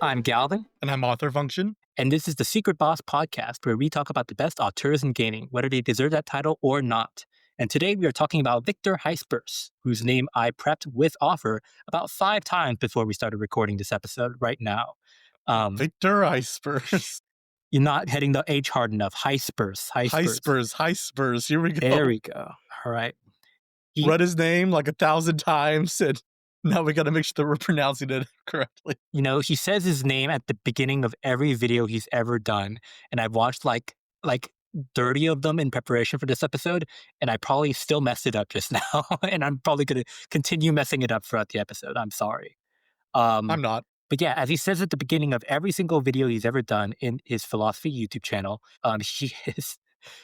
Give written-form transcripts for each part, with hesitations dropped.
I'm Galvin, And I'm Author Function. and this is the Secret Boss podcast where we talk about the best auteurs in gaming, whether they deserve that title or not. And today we are talking about Victor Gijsbers, whose name I prepped with offer about 5 times before we started recording this episode right now. Victor Gijsbers. You're not hitting the H hard enough. Gijsbers. Gijsbers. Here we go. There we go. All right. Read his name like 1,000 times, and now we got to make sure that we're pronouncing it correctly. He says his name at the beginning of every video he's ever done, and I've watched like 30 of them in preparation for this episode, and I probably still messed it up just now, and I'm probably going to continue messing it up throughout the episode. I'm sorry. I'm not. But yeah, as he says at the beginning of every single video he's ever done in his philosophy YouTube channel,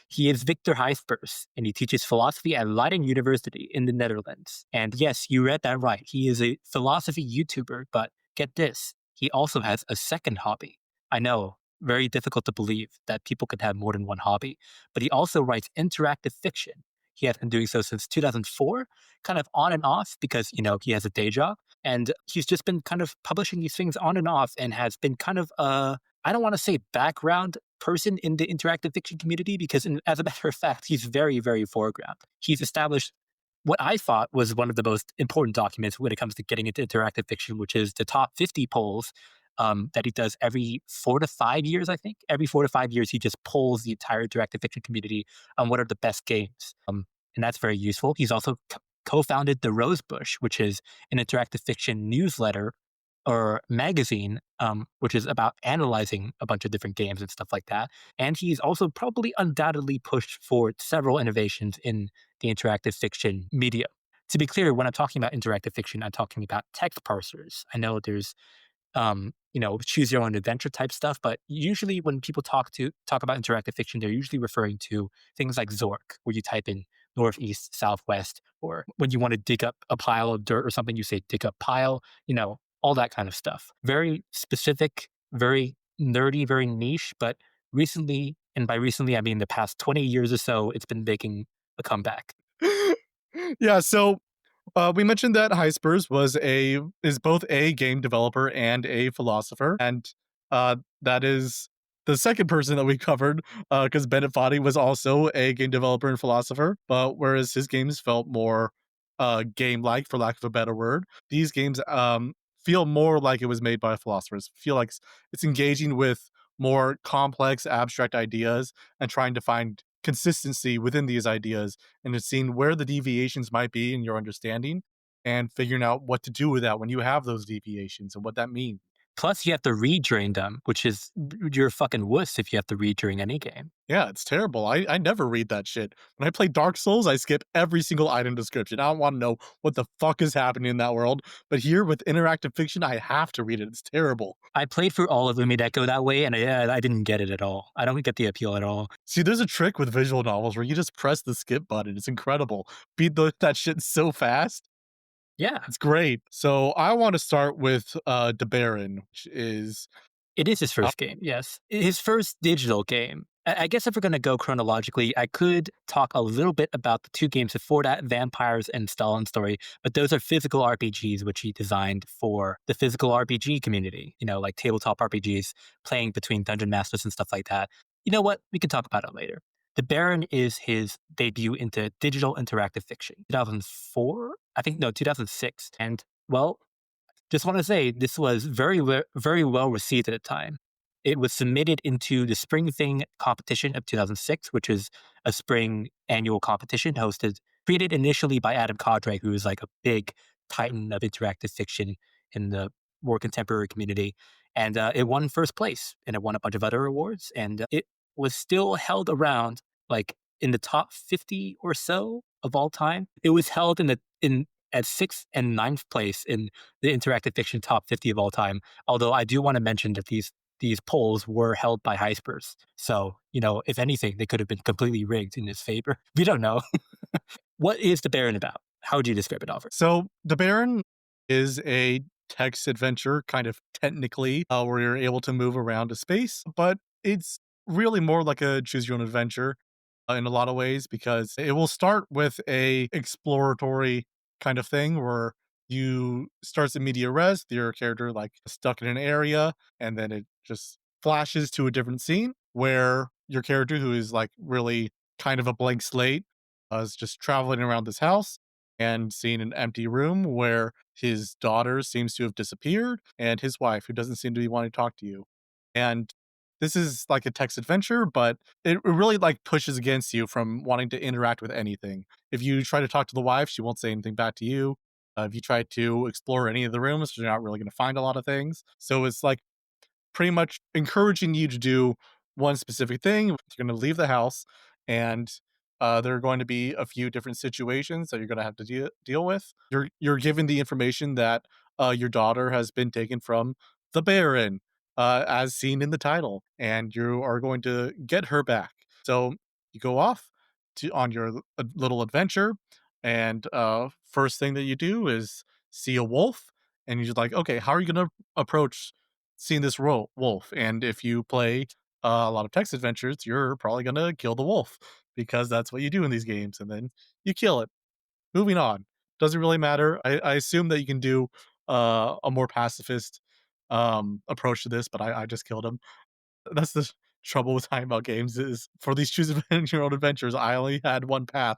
he is Victor Gijsbers, and he teaches philosophy at Leiden University in the Netherlands. And yes, you read that right. He is a philosophy YouTuber, but get this, he also has a second hobby. I know, very difficult to believe that people could have more than one hobby, but he also writes interactive fiction. He has been doing so since 2004, kind of on and off because, he has a day job. And he's just been kind of publishing these things on and off and has been kind of I don't want to say background person in the interactive fiction community because, as a matter of fact, he's very, very foreground. He's established what I thought was one of the most important documents when it comes to getting into interactive fiction, which is the top 50 polls that he does every 4 to 5 years, I think. Every 4 to 5 years, he just polls the entire interactive fiction community on what are the best games. And that's very useful. He's also co-founded The Rosebush, which is an interactive fiction newsletter or magazine, which is about analyzing a bunch of different games and stuff like that. And he's also probably undoubtedly pushed forward several innovations in the interactive fiction media. To be clear, when I'm talking about interactive fiction, I'm talking about text parsers. I know there's choose your own adventure type stuff. But usually when people talk about interactive fiction, they're usually referring to things like Zork, where you type in northeast, southwest, or when you want to dig up a pile of dirt or something, you say dig up pile, all that kind of stuff. Very specific, very nerdy, very niche, but recently, and by recently, I mean the past 20 years or so, it's been making a comeback. Yeah, so we mentioned that Gijsbers is both a game developer and a philosopher, and that is the second person that we covered, because Bennett Foddy was also a game developer and philosopher, but whereas his games felt more game-like, for lack of a better word, these games feel more like it was made by philosophers. Feel like it's engaging with more complex, abstract ideas and trying to find consistency within these ideas and it's seeing where the deviations might be in your understanding and figuring out what to do with that when you have those deviations and what that means. Plus, you have to read during them, which is you're a fucking wuss if you have to read during any game. Yeah, it's terrible. I never read that shit. When I play Dark Souls, I skip every single item description. I don't want to know what the fuck is happening in that world. But here with interactive fiction, I have to read it. It's terrible. I played through all of Umideko that way, and I didn't get it at all. I don't get the appeal at all. See, there's a trick with visual novels where you just press the skip button. It's incredible. Beat that shit so fast. Yeah. It's great. So I want to start with De Baron, which is... It is his first game, yes. His first digital game. I guess if we're going to go chronologically, I could talk a little bit about the 2 games before that, Vampires and Stalin Story, but those are physical RPGs which he designed for the physical RPG community, like tabletop RPGs, playing between dungeon masters and stuff like that. You know what? We can talk about it later. The Baron is his debut into digital interactive fiction. 2004? I think, no, 2006. And, well, just want to say this was very well received at the time. It was submitted into the Spring Thing competition of 2006, which is a spring annual competition created initially by Adam Cadre, who is like a big titan of interactive fiction in the more contemporary community. And it won first place, and it won a bunch of other awards. And it was still held around like in the top 50 or so of all time. It was held at 6th and 9th place in the interactive fiction top 50 of all time. Although I do want to mention that these polls were held by Gijsbers. So, if anything, they could have been completely rigged in his favor. We don't know. What is The Baron about? How would you describe it, Oliver? So De Baron is a text adventure, kind of technically, where you're able to move around a space, but it's really more like a choose your own adventure in a lot of ways because it will start with a exploratory kind of thing where you starts in media res, your character like stuck in an area, and then it just flashes to a different scene where your character, who is like really kind of a blank slate, is just traveling around this house and seeing an empty room where his daughter seems to have disappeared and his wife, who doesn't seem to be wanting to talk to you. And this is like a text adventure, but it really like pushes against you from wanting to interact with anything. If you try to talk to the wife, she won't say anything back to you. If you try to explore any of the rooms, you're not really going to find a lot of things. So it's like pretty much encouraging you to do one specific thing. You're going to leave the house, and there are going to be a few different situations that you're going to have to deal with. You're given the information that your daughter has been taken from the Baron, as seen in the title, and you are going to get her back. So you go off to on your little adventure, and first thing that you do is see a wolf, and you're like, okay, how are you going to approach seeing this wolf? And if you play a lot of text adventures, you're probably gonna kill the wolf because that's what you do in these games, and then you kill it. Moving on, doesn't really matter. I assume that you can do a more pacifist approach to this, but I just killed him. That's the trouble with talking about games is for these choose your own adventures. I only had one path,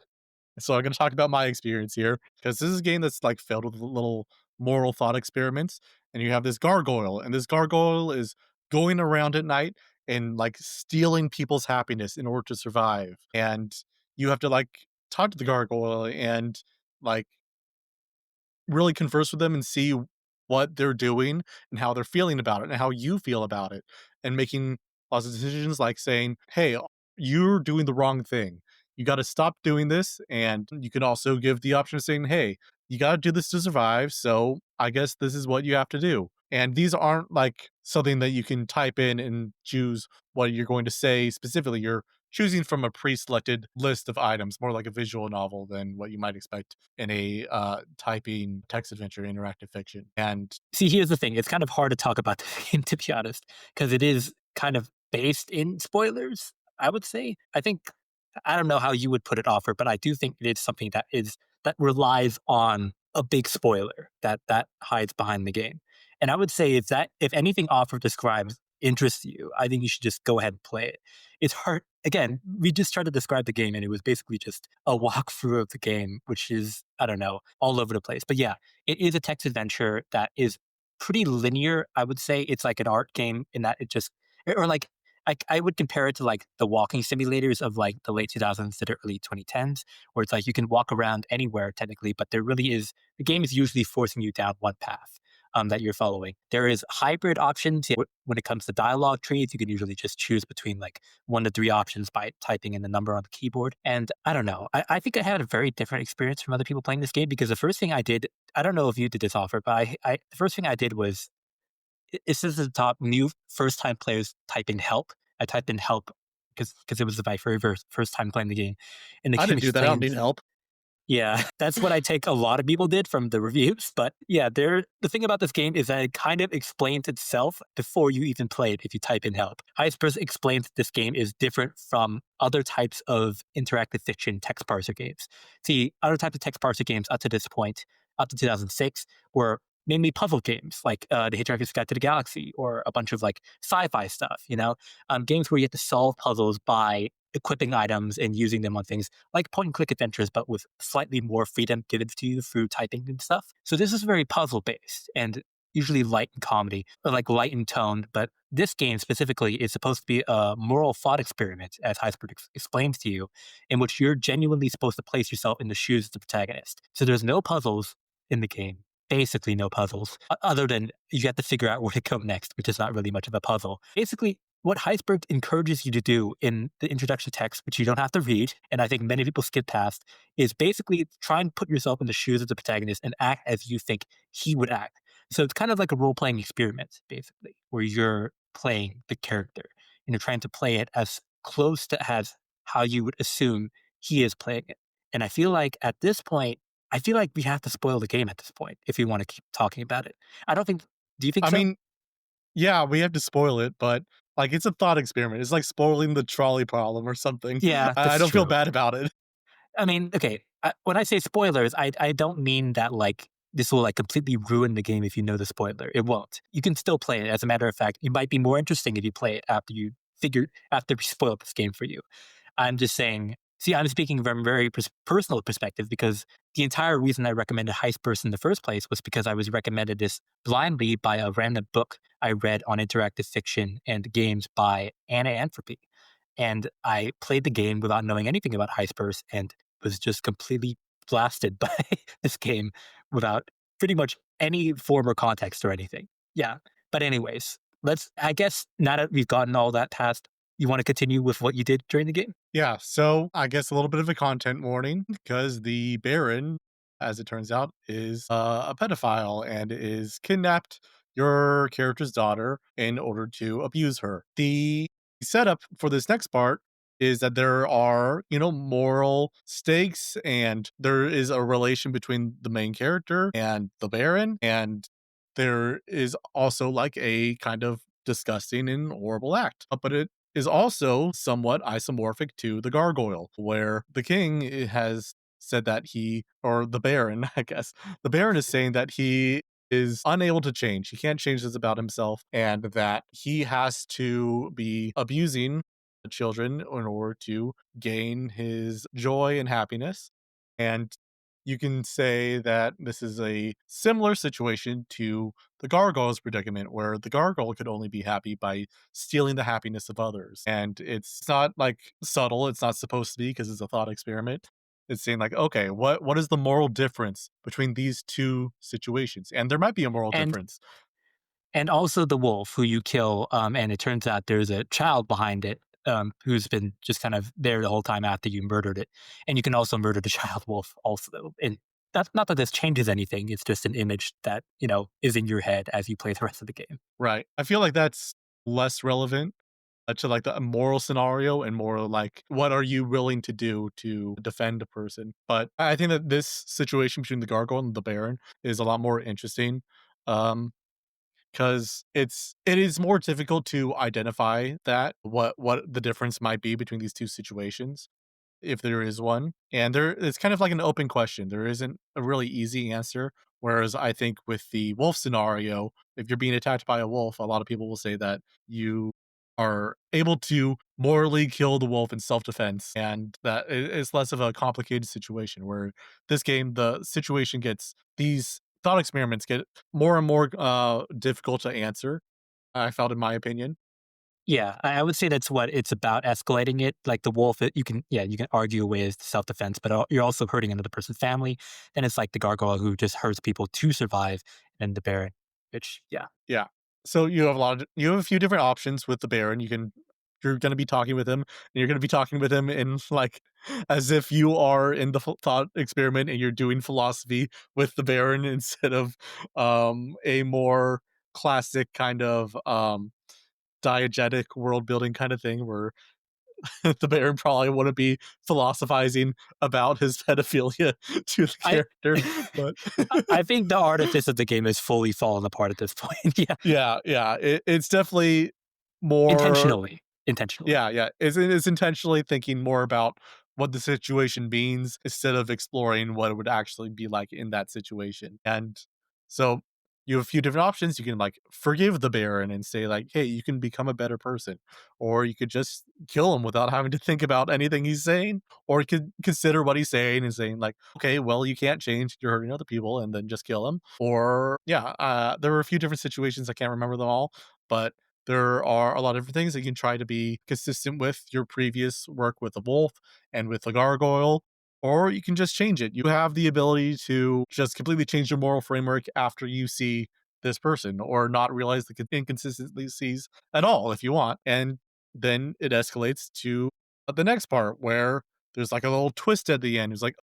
so I'm going to talk about my experience here because this is a game that's like filled with little moral thought experiments. And you have this gargoyle, and this gargoyle is going around at night and like stealing people's happiness in order to survive. And you have to like talk to the gargoyle and like really converse with them and see what they're doing and how they're feeling about it and how you feel about it, and making lots of decisions like saying, "Hey, you're doing the wrong thing. You got to stop doing this." And you can also give the option of saying, "Hey, you got to do this to survive. So I guess this is what you have to do." And these aren't like something that you can type in and choose what you're going to say specifically. You're choosing from a pre-selected list of items, more like a visual novel than what you might expect in a typing text adventure interactive fiction. And See, here's the thing. It's kind of hard to talk about the game, to be honest, because it is kind of based in spoilers, I would say. I think, I don't know how you would put it, Offer, but I do think it is something that relies on a big spoiler that hides behind the game. And I would say if anything Offer describes interests you, I think you should just go ahead and play it. It's hard. Again, we just tried to describe the game, and it was basically just a walkthrough of the game, which is, I don't know, all over the place. But yeah, it is a text adventure that is pretty linear. I would say it's like an art game in that it just, or like, I would compare it to like the walking simulators of like the late 2000s to the early 2010s, where it's like you can walk around anywhere technically, but there really is, the game is usually forcing you down one path that you're following. There is hybrid options. When it comes to dialogue trees, you can usually just choose between like 1 to 3 options by typing in the number on the keyboard. And I don't know, I think I had a very different experience from other people playing this game because the first thing I did, I don't know if you did this, Offer, but the first thing I did was it says at the top, new first time players type in help. I typed in help because it was my very first time playing the game, and the I game didn't do that. I don't need explains. help. Yeah, that's what I take a lot of people did from the reviews. But yeah, the thing about this game is that it kind of explains itself before you even play it if you type in help. Hyspers explains that this game is different from other types of interactive fiction text parser games. See, other types of text parser games up to this point, up to 2006, were mainly puzzle games like The Hitchhiker's Guide to the Galaxy or a bunch of like sci-fi stuff, games where you have to solve puzzles by equipping items and using them on things like point and click adventures, but with slightly more freedom given to you through typing and stuff. So this is very puzzle based and usually light in comedy or like light in tone. But this game specifically is supposed to be a moral thought experiment, as Heisberg explains to you, in which you're genuinely supposed to place yourself in the shoes of the protagonist. So there's no puzzles in the game. Basically, no puzzles, other than you have to figure out where to go next, which is not really much of a puzzle. Basically, what Heisberg encourages you to do in the introduction text, which you don't have to read, and I think many people skip past, is basically try and put yourself in the shoes of the protagonist and act as you think he would act. So it's kind of like a role playing experiment, basically, where you're playing the character and you're trying to play it as close to as how you would assume he is playing it. And I feel like at this point, I feel like we have to spoil the game at this point if we want to keep talking about it. I don't think. Do you think I so? mean, yeah, we have to spoil it, but like it's a thought experiment. It's like spoiling the trolley problem or something. Yeah, I that's don't feel true. bad about it. I mean, okay. When I say spoilers, I don't mean that like this will like completely ruin the game if you know the spoiler. It won't. You can still play it. As a matter of fact, it might be more interesting if you play it after we spoil this game for you. I'm just saying, see, I'm speaking from a very personal perspective because the entire reason I recommended Heistburst in the first place was because I was recommended this blindly by a random book I read on interactive fiction and games by Anna Anthropy. And I played the game without knowing anything about Heistburst and was just completely blasted by this game without pretty much any form or context or anything. Yeah. But anyways, I guess now that we've gotten all that past, you want to continue with what you did during the game? Yeah, so I guess a little bit of a content warning because the Baron, as it turns out, is a pedophile and is kidnapped your character's daughter in order to abuse her. The setup for this next part is that there are, moral stakes and there is a relation between the main character and the Baron. And there is also like a kind of disgusting and horrible act. But it is also somewhat isomorphic to the gargoyle, where the king has said that or the baron, I guess, the baron is saying that he is unable to change. He can't change this about himself, and that he has to be abusing the children in order to gain his joy and happiness. And you can say that this is a similar situation to the gargoyle's predicament, where the gargoyle could only be happy by stealing the happiness of others. And it's not like subtle, it's not supposed to be because it's a thought experiment. It's saying like, okay, what is the moral difference between these two situations? And there might be a moral And difference. and also the wolf who you kill, and it turns out there's a child behind it, who's been just kind of there the whole time after you murdered it. And you can also murder the child wolf also. And that's not that this changes anything. It's just an image that, is in your head as you play the rest of the game. Right. I feel like that's less relevant to like the moral scenario and more like what are you willing to do to defend a person. But I think that this situation between the gargoyle and the baron is a lot more interesting. Um, because it is more difficult to identify that what the difference might be between these two situations, if there is one. And it's kind of like an open question. There isn't a really easy answer. Whereas I think with the wolf scenario, if you're being attacked by a wolf, a lot of people will say that you are able to morally kill the wolf in self-defense, and that it's less of a complicated situation. Where this game, the situation gets these thought experiments get more and more difficult to answer. I felt, in my opinion. Yeah, I would say that's what it's about, escalating it. Like the wolf, you can argue away as self-defense, but you're also hurting another person's family. Then it's like the gargoyle who just hurts people to survive, and the baron, which, yeah. Yeah. So you have a few different options with the Baron. You're going to be talking with him, and you're going to be talking with him in like as if you are in the thought experiment and you're doing philosophy with the Baron instead of a more classic kind of diegetic world building kind of thing where the Baron probably wouldn't be philosophizing about his pedophilia to the I character, but I think the artifice of the game has fully fallen apart at this point. Yeah, yeah, yeah, it's definitely more. intentionally. Yeah, yeah. It's intentionally thinking more about what the situation means instead of exploring what it would actually be like in that situation. And so you have a few different options. You can like forgive the Baron and say like, "Hey, you can become a better person," or you could just kill him without having to think about anything he's saying, or you could consider what he's saying and saying like, "Okay, well, you can't change. You're hurting other people," and then just kill him. Or yeah, there were a few different situations. I can't remember them all, but there are a lot of different things that you can try to be consistent with your previous work with the wolf and with the gargoyle, or you can just change it. You have the ability to just completely change your moral framework after you see this person, or not realize the inconsistencies at all if you want. And then it escalates to the next part where there's like a little twist at the end. It's like,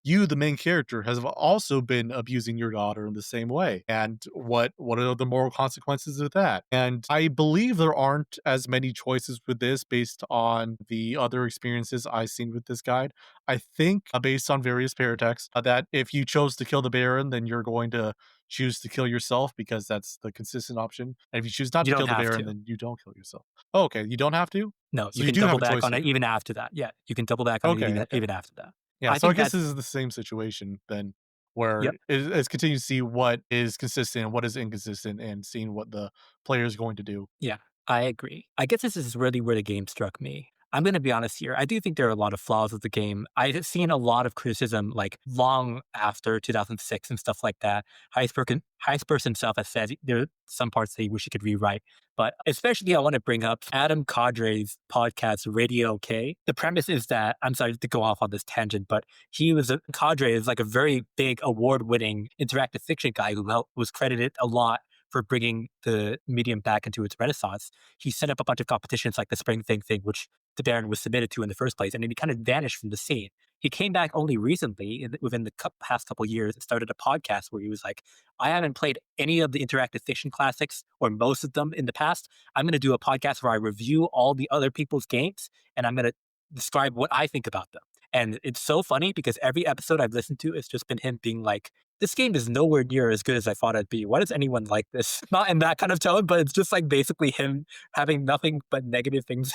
you, the main character, has also been abusing your daughter in the same way. And what are the moral consequences of that? And I believe there aren't as many choices with this based on the other experiences I've seen with this guide. I think based on various paratexts that if you chose to kill the Baron, then you're going to choose to kill yourself because that's the consistent option. And if you choose not You to don't kill the have Baron, to. then you don't kill yourself. Oh, okay, you don't have to. No, you So you can do have double a back choice on it here. even after that. Yeah, you can double back on it Okay, okay. even after that. Yeah, I so I think guess that's this is the same situation then. where Yep. it's continuing to see what is consistent, what is inconsistent, and seeing what the player is going to do. Yeah, I agree. I guess this is really where the game struck me. I'm going to be honest here. I do think there are a lot of flaws with the game. I've seen a lot of criticism, like long after 2006 and stuff like that. Heisberg himself has said there are some parts that he wish he could rewrite. But especially, I want to bring up Adam Cadre's podcast, Radio K. The premise is that, I'm sorry to go off on this tangent, but Cadre is like a very big award winning interactive fiction guy was credited a lot for bringing the medium back into its renaissance. He set up a bunch of competitions like the Spring thing, which the Baron was submitted to in the first place, and then he kind of vanished from the scene. He came back only recently, within the past couple years, and started a podcast where he was like, "I haven't played any of the interactive fiction classics or most of them in the past. I'm going to do a podcast where I review all the other people's games, and I'm going to describe what I think about them." And it's so funny because every episode I've listened to, it's just been him being like, this game is nowhere near as good as I thought it'd be. Why does anyone like this? Not in that kind of tone, but it's just like basically him having nothing but negative things,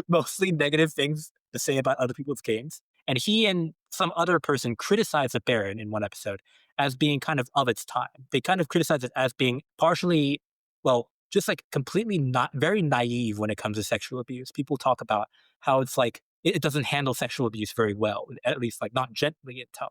mostly negative things to say about other people's games. And he and some other person criticized the Baron in one episode as being kind of its time. They kind of criticized it as being partially, well, just like completely not very naive when it comes to sexual abuse. People talk about how it's like it doesn't handle sexual abuse very well, at least like not gently in tone,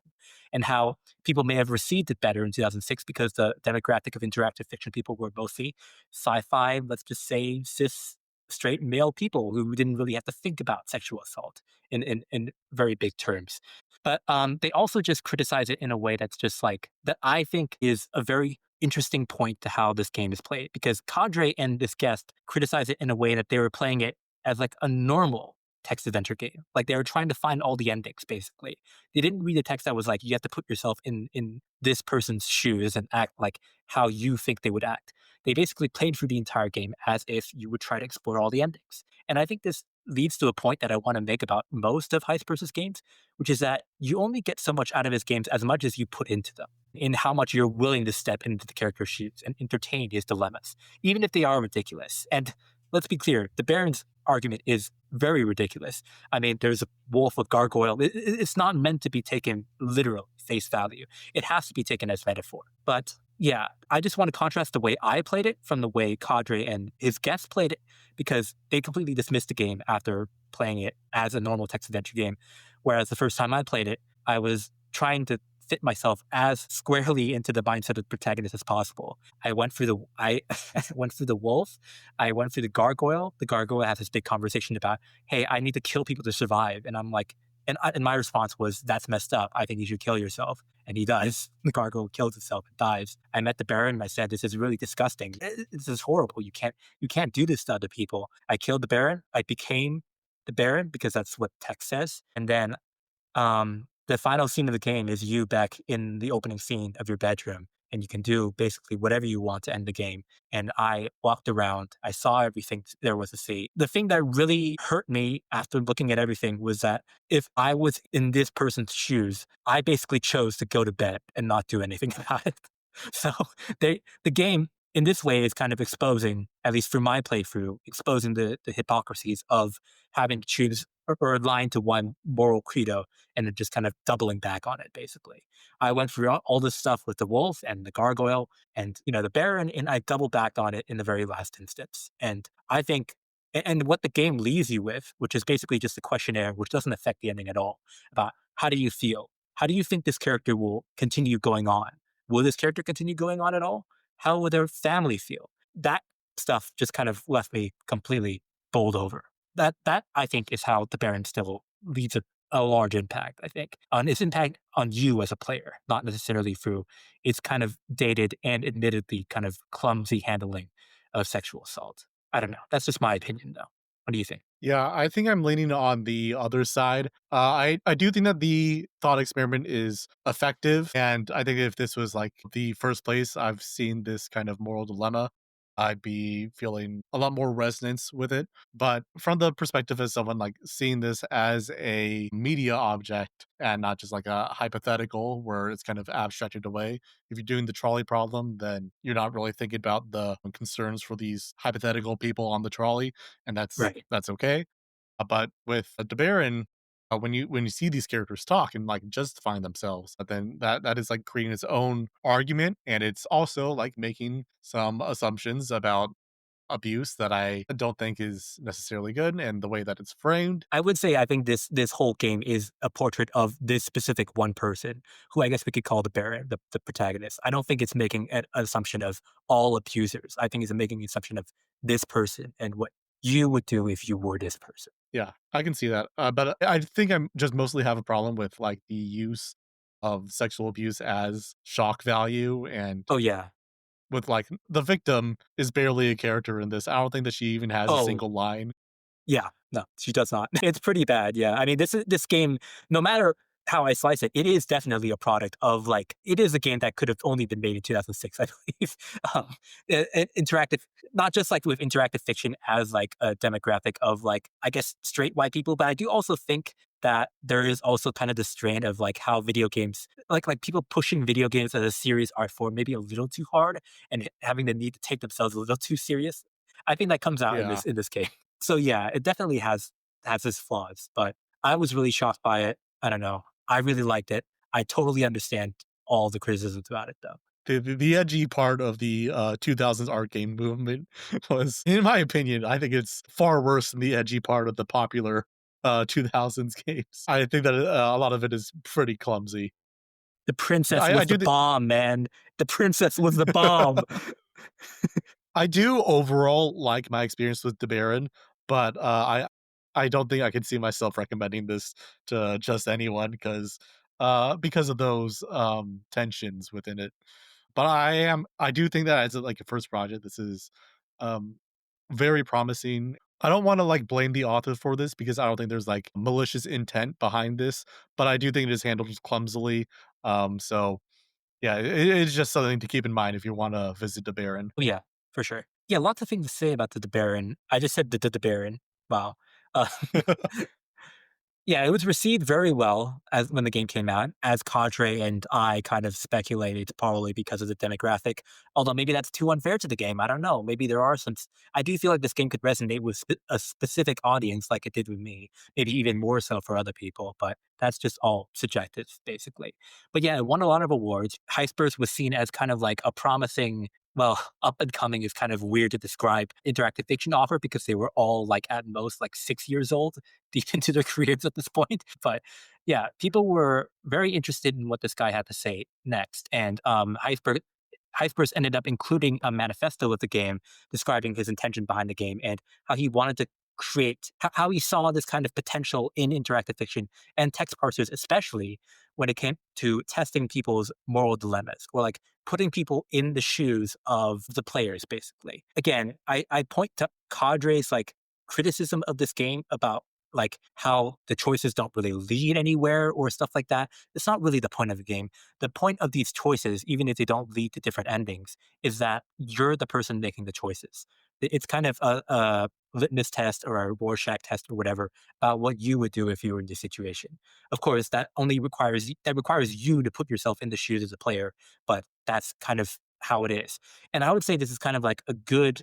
and how people may have received it better in 2006 because the demographic of interactive fiction people were mostly sci-fi, let's just say cis straight male people who didn't really have to think about sexual assault in very big terms. But they also just criticize it in a way that's just like that I think is a very interesting point to how this game is played because Cadre and this guest criticize it in a way that they were playing it as like a normal text adventure game. Like they were trying to find all the endings, basically. They didn't read a text that was like, you have to put yourself in this person's shoes and act like how you think they would act. They basically played through the entire game as if you would try to explore all the endings. And I think this leads to a point that I want to make about most of Heisper's games, which is that you only get so much out of his games as much as you put into them, in how much you're willing to step into the character's shoes and entertain his dilemmas, even if they are ridiculous. And let's be clear, the Baron's argument is very ridiculous. I mean, there's a wolf with gargoyle. It's not meant to be taken literal face value. It has to be taken as metaphor. But yeah, I just want to contrast the way I played it from the way Cadre and his guests played it because they completely dismissed the game after playing it as a normal text adventure game. Whereas the first time I played it, I was trying to fit myself as squarely into the mindset of the protagonist as possible. I went through the wolf, I went through the gargoyle. The gargoyle has this big conversation about, hey, I need to kill people to survive. And I'm like, and my response was, that's messed up. I think you should kill yourself. And he does. The gargoyle kills itself and dies. I met the Baron and I said, this is really disgusting. This is horrible. You can't do this to other people. I killed the Baron. I became the Baron because that's what text says. And then the final scene of the game is you back in the opening scene of your bedroom, and you can do basically whatever you want to end the game. And I walked around, I saw everything there was to see. The thing that really hurt me after looking at everything was that if I was in this person's shoes, I basically chose to go to bed and not do anything about it. So the game in this way is kind of exposing, at least for my playthrough, exposing the hypocrisies of having to choose or align to one moral credo and then just kind of doubling back on it, basically. I went through all this stuff with the wolf and the gargoyle and, the Baron, and I doubled back on it in the very last instance. And I think, and what the game leaves you with, which is basically just a questionnaire, which doesn't affect the ending at all, about how do you feel? How do you think this character will continue going on? Will this character continue going on at all? How will their family feel? That stuff just kind of left me completely bowled over. That I think is how the Baron still leaves a large impact, I think, on its impact on you as a player, not necessarily through its kind of dated and admittedly kind of clumsy handling of sexual assault. I don't know. That's just my opinion, though. What do you think? Yeah, I think I'm leaning on the other side. I do think that the thought experiment is effective, and I think if this was like the first place I've seen this kind of moral dilemma, I'd be feeling a lot more resonance with it. But from the perspective of someone like seeing this as a media object and not just like a hypothetical where it's kind of abstracted away, if you're doing the trolley problem, then you're not really thinking about the concerns for these hypothetical people on the trolley, and that's Right. that's okay. But with De Baron, when you see these characters talk and like justifying themselves, but then that is like creating its own argument, and it's also like making some assumptions about abuse that I don't think is necessarily good, and the way that it's framed. I would say I think this whole game is a portrait of this specific one person, who I guess we could call the Baron, the protagonist. I don't think it's making an assumption of all abusers. I think it's making an assumption of this person and what you would do if you were this person. Yeah, I can see that. But I think I'm just mostly have a problem with like the use of sexual abuse as shock value, and Oh yeah. with like the victim is barely a character in this. I don't think that she even has a Oh single line. yeah, no, she does not. It's pretty bad, yeah. I mean, this game, no matter how I slice it, it is definitely a product of like it is a game that could have only been made in 2006, I believe. Um, interactive, not just like with interactive fiction as like a demographic of like I guess straight white people, but I do also think that there is also kind of the strand of like how video games, like people pushing video games as a serious art form, maybe a little too hard and having the need to take themselves a little too serious. I think that comes out in Yeah. this game. So yeah, it definitely has its flaws, but I was really shocked by it. I don't know. I really liked it. I totally understand all the criticisms about it though. The edgy part of the 2000s art game movement was, in my opinion, I think it's far worse than the edgy part of the popular 2000s games. I think that a lot of it is pretty clumsy. The princess I was the do think bomb, man. The princess was the bomb. I do overall like my experience with the Baron, but I don't think I can see myself recommending this to just anyone because of those tensions within it. But I do think that as like a first project, this is um very promising. I don't want to like blame the author for this because I don't think there's like malicious intent behind this, but I do think it is handled clumsily. So yeah, it's just something to keep in mind if you want to visit the Baron. Oh, yeah, for sure. Yeah, lots of things to say about the Baron. I just said the Baron. Wow. Uh, Yeah, it was received very well as when the game came out, as Cadre and I kind of speculated, probably because of the demographic. Although maybe that's too unfair to the game. I don't know. Maybe there are some. I do feel like this game could resonate with a specific audience, like it did with me. Maybe even more so for other people. But that's just all subjective, basically. But yeah, it won a lot of awards. Heistburst was seen as kind of like a promising. Well, up and coming is kind of weird to describe interactive fiction offer because they were all like at most like 6 years old deep into their careers at this point. But yeah, people were very interested in what this guy had to say next. And Heisberg ended up including a manifesto of the game describing his intention behind the game and how he wanted to create, how he saw this kind of potential in interactive fiction and text parsers, especially when it came to testing people's moral dilemmas or like putting people in the shoes of the players, basically. Again, I point to Cadre's like criticism of this game about like how the choices don't really lead anywhere or stuff like that. It's not really the point of the game. The point of these choices, even if they don't lead to different endings, is that you're the person making the choices. It's kind of a litmus test or a Rorschach test or whatever about what you would do if you were in this situation. Of course, that requires you to put yourself in the shoes as a player, but that's kind of how it is. And I would say this is kind of like a good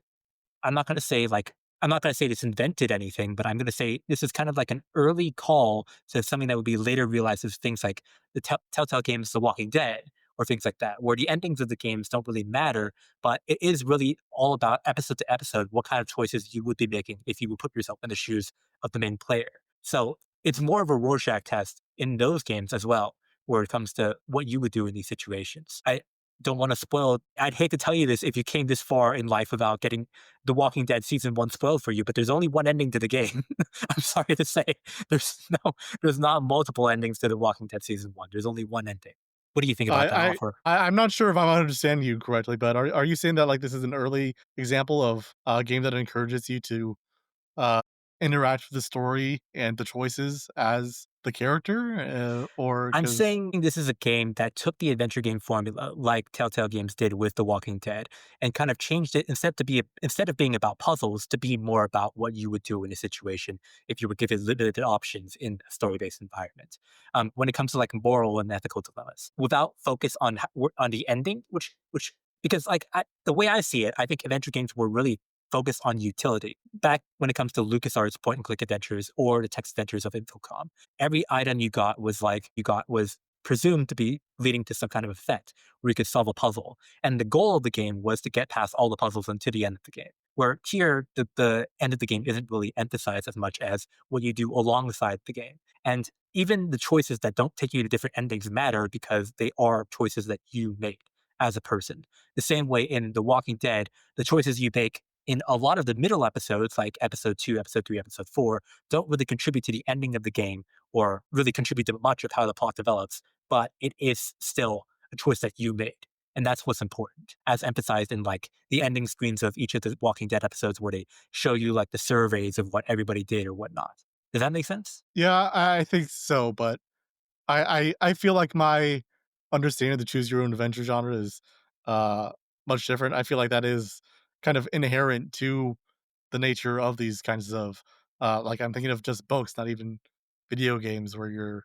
I'm not going to say like I'm not going to say this invented anything, but I'm going to say this is kind of like an early call to something that would be later realized as things like the Telltale games, The Walking Dead, or things like that, where the endings of the games don't really matter, but it is really all about episode to episode what kind of choices you would be making if you would put yourself in the shoes of the main player. So it's more of a Rorschach test in those games as well, where it comes to what you would do in these situations. I don't want to spoil. I'd hate to tell you this if you came this far in life without getting the Walking Dead season one spoiled for you, but there's only one ending to the game. I'm sorry to say, there's there's not multiple endings to the Walking Dead season one. There's only one ending. What do you think about that offer? I'm not sure if I'm understanding you correctly, but are you saying that like this is an early example of a game that encourages you to uh, interact with the story and the choices as the character, or I'm because saying this is a game that took the adventure game formula, like Telltale Games did with The Walking Dead, and kind of changed it instead of being about puzzles to be more about what you would do in a situation if you were given limited options in a story-based environment. When it comes to like moral and ethical dilemmas, without focus on on the ending, which because like the way I see it, I think adventure games were really focused on utility. Back when it comes to LucasArts point and click adventures or the text adventures of Infocom, every item you got was presumed to be leading to some kind of effect where you could solve a puzzle. And the goal of the game was to get past all the puzzles and to the end of the game. Where here, the end of the game isn't really emphasized as much as what you do alongside the game. And even the choices that don't take you to different endings matter because they are choices that you make as a person. The same way in The Walking Dead, the choices you make in a lot of the middle episodes, like episode 2, episode 3, episode 4, don't really contribute to the ending of the game or really contribute to much of how the plot develops, but it is still a choice that you made. And that's what's important, as emphasized in like the ending screens of each of the Walking Dead episodes where they show you like the surveys of what everybody did or whatnot. Does that make sense? Yeah, I think so, but I feel like my understanding of the choose your own adventure genre is uh much different. I feel like that is kind of inherent to the nature of these kinds of like I'm thinking of just books, not even video games where you're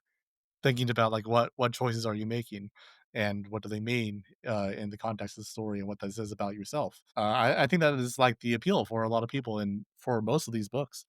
thinking about like what choices are you making and what do they mean in the context of the story and what that says about yourself. I think that is like the appeal for a lot of people and for most of these books.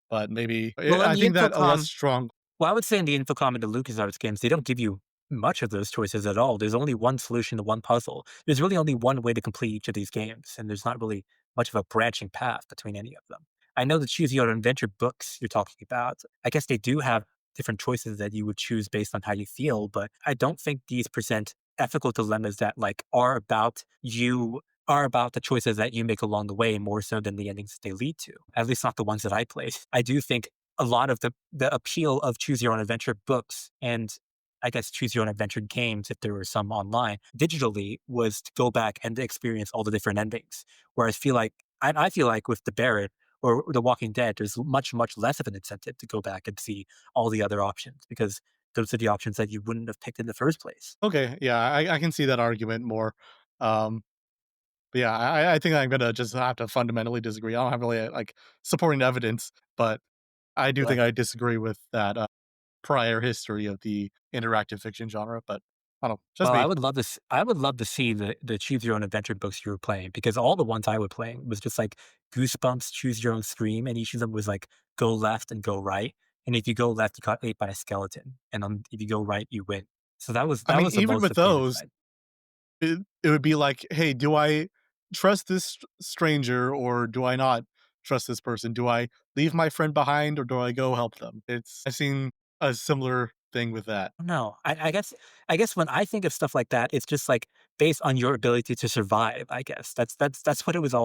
But maybe Well, in I the think that a less Infocom, strong. well, I would say in the Infocom and the LucasArts games, they don't give you much of those choices at all. There's only one solution to one puzzle. There's really only one way to complete each of these games, and there's not really much of a branching path between any of them. I know the Choose Your Own Adventure books you're talking about. I guess they do have different choices that you would choose based on how you feel, but I don't think these present ethical dilemmas that like are about the choices that you make along the way more so than the endings that they lead to. At least not the ones that I played. I do think a lot of the appeal of choose your own adventure books and I guess choose your own adventure games, if there were some online digitally, was to go back and experience all the different endings. Whereas I feel like with the Barrett or the Walking Dead, there's much less of an incentive to go back and see all the other options because those are the options that you wouldn't have picked in the first place. Okay, yeah, I can see that argument more. Um, but yeah, I think I'm gonna just have to fundamentally disagree. I don't have really like supporting evidence, but I do think Sure. I disagree with that prior history of the interactive fiction genre. But I don't know, just Well, me. I would love to see the choose your own adventure books you were playing because all the ones I would play was just like Goosebumps, choose your own stream, and each of them was like go left and go right. And if you go left, you got ate by a skeleton, and if you go right, you win. So I that mean, was the even most with of the games. those, it would be like, hey, do I trust this stranger or do I not trust this person? Do I leave my friend behind or do I go help them? I've seen a similar thing with that. No, I guess when I think of stuff like that, it's just like based on your ability to survive. I guess that's what it was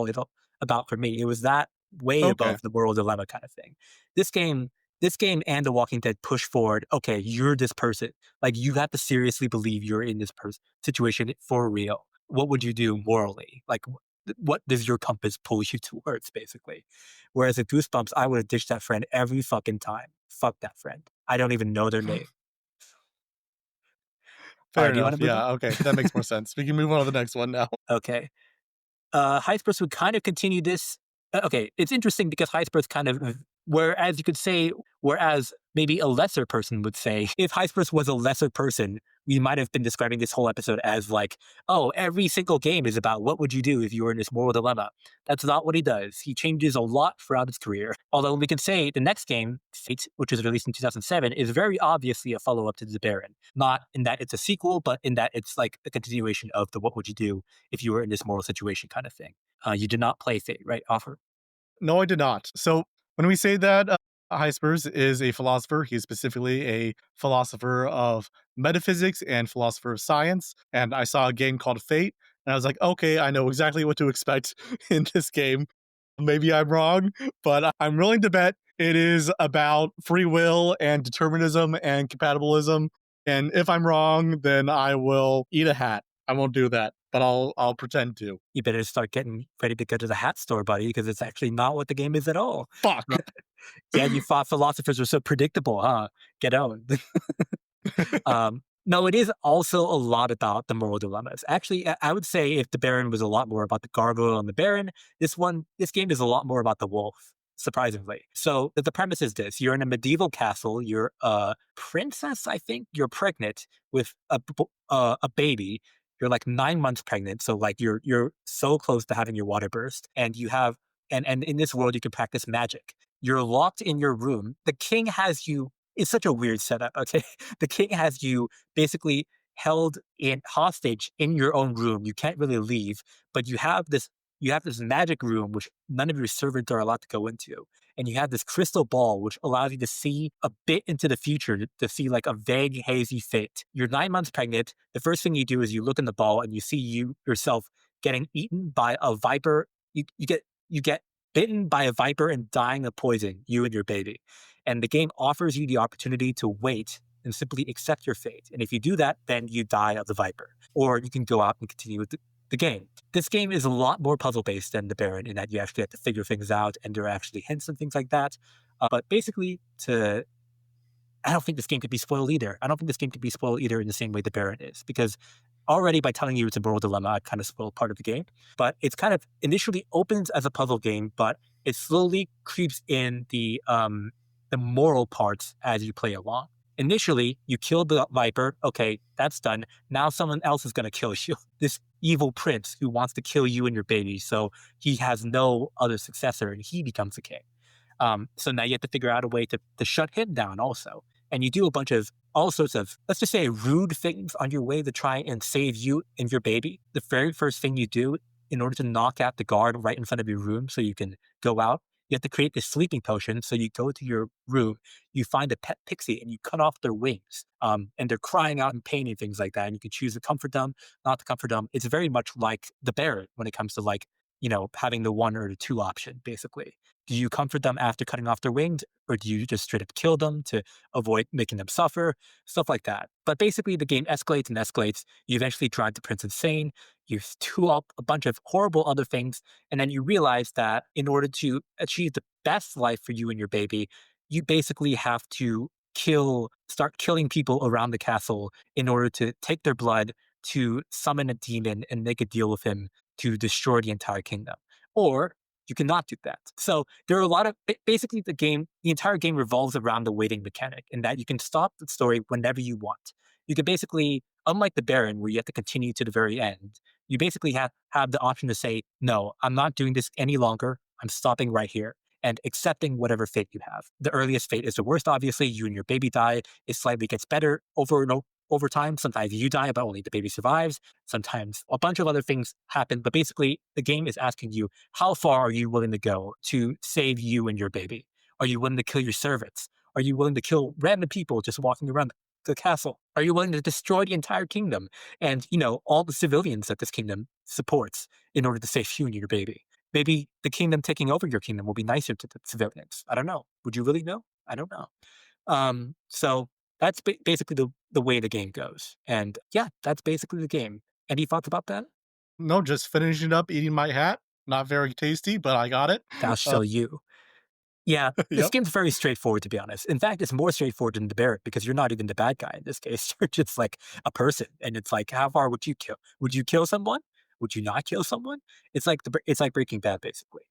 about for me. It was that way Okay. above the moral dilemma kind of thing. This game, this game and The Walking Dead push forward. Okay, you're this person. Like you have to seriously believe you're in this situation for real. What would you do morally? Like what does your compass pull you towards, basically? Whereas at Goosebumps, I would have ditched that friend every fucking time. Fuck that friend. I don't even know their name. All Fair right, do you want enough. to move on? Yeah. Okay. That makes more sense. We can move on to the next one now. Okay. Heisper's would kind of continue this. Okay, it's interesting because Heisper's kind of, whereas you could say, whereas maybe a lesser person would say, if Heisper's was a lesser person, we might have been describing this whole episode as like, oh, every single game is about what would you do if you were in this moral dilemma. That's not what he does. He changes a lot throughout his career. Although we can say the next game, Fate, which was released in 2007, is very obviously a follow up to The Baron. Not in that it's a sequel, but in that it's like a continuation of the what would you do if you were in this moral situation kind of thing. You did not play Fate, right? Offer. No, I did not. So when we say that Hyspers is a philosopher, he's specifically a philosopher of metaphysics and philosopher of science. And I saw a game called Fate, and I was like, okay, I know exactly what to expect in this game. Maybe I'm wrong, but I'm willing to bet it is about free will and determinism and compatibilism. And if I'm wrong, then I will eat a hat. I won't do that, but I'll pretend to. You better start getting ready to go to the hat store, buddy, because it's actually not what the game is at all. Fuck. Yeah, you thought philosophers were so predictable, huh? Get on. No, it is also a lot about the moral dilemmas. Actually, I would say if the Baron was a lot more about the gargoyle and the Baron, this game is a lot more about the wolf. Surprisingly, so the premise is this: you're in a medieval castle. You're a princess, I think. You're pregnant with a baby. You're like 9 months pregnant, so like you're so close to having your water burst, and you have And in this world, you can practice magic. You're locked in your room. The king has you. It's such a weird setup. Okay, the king has you basically held in hostage in your own room. You can't really leave, but you have this magic room which none of your servants are allowed to go into, and you have this crystal ball which allows you to see a bit into the future, to see like a vague, hazy fate. You're 9 months pregnant. The first thing you do is you look in the ball and you see you yourself getting eaten by a viper. You get bitten by a viper and dying of poison, you and your baby. And the game offers you the opportunity to wait and simply accept your fate. And if you do that, then you die of the viper. Or you can go out and continue with the game. This game is a lot more puzzle based than the Baron in that you actually have to figure things out and there are actually hints and things like that. But basically, I don't think this game could be spoiled either. I don't think this game could be spoiled either in the same way the Baron is, because already by telling you it's a moral dilemma, I kind of spoiled part of the game. But it's kind of initially opens as a puzzle game, but it slowly creeps in the moral parts as you play along. Initially, you kill the viper. Okay, that's done. Now someone else is going to kill you. This evil prince who wants to kill you and your baby. So he has no other successor and he becomes the king. So now you have to figure out a way to shut him down also. And you do a bunch of all sorts of, let's just say, rude things on your way to try and save you and your baby. The very first thing you do in order to knock out the guard right in front of your room so you can go out, you have to create this sleeping potion. So you go to your room, you find a pet pixie and you cut off their wings. And they're crying out in pain and things like that. And you can choose to comfort them, not to comfort them. It's very much like the Baron when it comes to like, having the one or the two option, basically. Do you comfort them after cutting off their wings, or do you just straight up kill them to avoid making them suffer? Stuff like that. But basically, the game escalates and escalates. You eventually drive the prince insane. You do up a bunch of horrible other things, and then you realize that in order to achieve the best life for you and your baby, you basically have to start killing people around the castle in order to take their blood to summon a demon and make a deal with him to destroy the entire kingdom. Or you cannot do that. So there are a lot of basically the entire game revolves around the waiting mechanic, in that you can stop the story whenever you want. You can basically, unlike the Baron, where you have to continue to the very end, you basically have the option to say, no, I'm not doing this any longer. I'm stopping right here and accepting whatever fate you have. The earliest fate is the worst, obviously. You and your baby die. It slightly gets better over time. Sometimes you die, but only the baby survives. Sometimes a bunch of other things happen. But basically, the game is asking you, how far are you willing to go to save you and your baby? Are you willing to kill your servants? Are you willing to kill random people just walking around the castle? Are you willing to destroy the entire kingdom and, all the civilians that this kingdom supports in order to save you and your baby? Maybe the kingdom taking over your kingdom will be nicer to the civilians. I don't know. Would you really know? I don't know. So that's basically the way the game goes. And yeah, that's basically the game. Any thoughts about that? No, just finishing up eating my hat. Not very tasty, but I got it. Thou Uh, shall you. Yeah, this yep. game's very straightforward, to be honest. In fact, it's more straightforward than the Barrett because you're not even the bad guy in this case. You're just like a person, and it's like, how far would you kill? Would you kill someone? Would you not kill someone? It's like Breaking Bad, basically.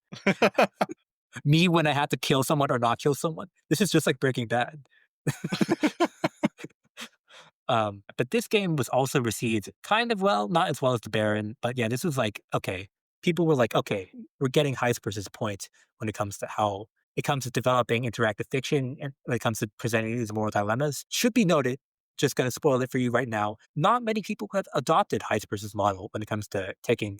Me when I had to kill someone or not kill someone. This is just like Breaking Bad. But this game was also received kind of well, not as well as the Baron. But yeah, this was like, okay, people were like, okay, we're getting Heisper's point when it comes to how it comes to developing interactive fiction and when it comes to presenting these moral dilemmas. Should be noted, just going to spoil it for you right now. Not many people have adopted Heisper's model when it comes to taking,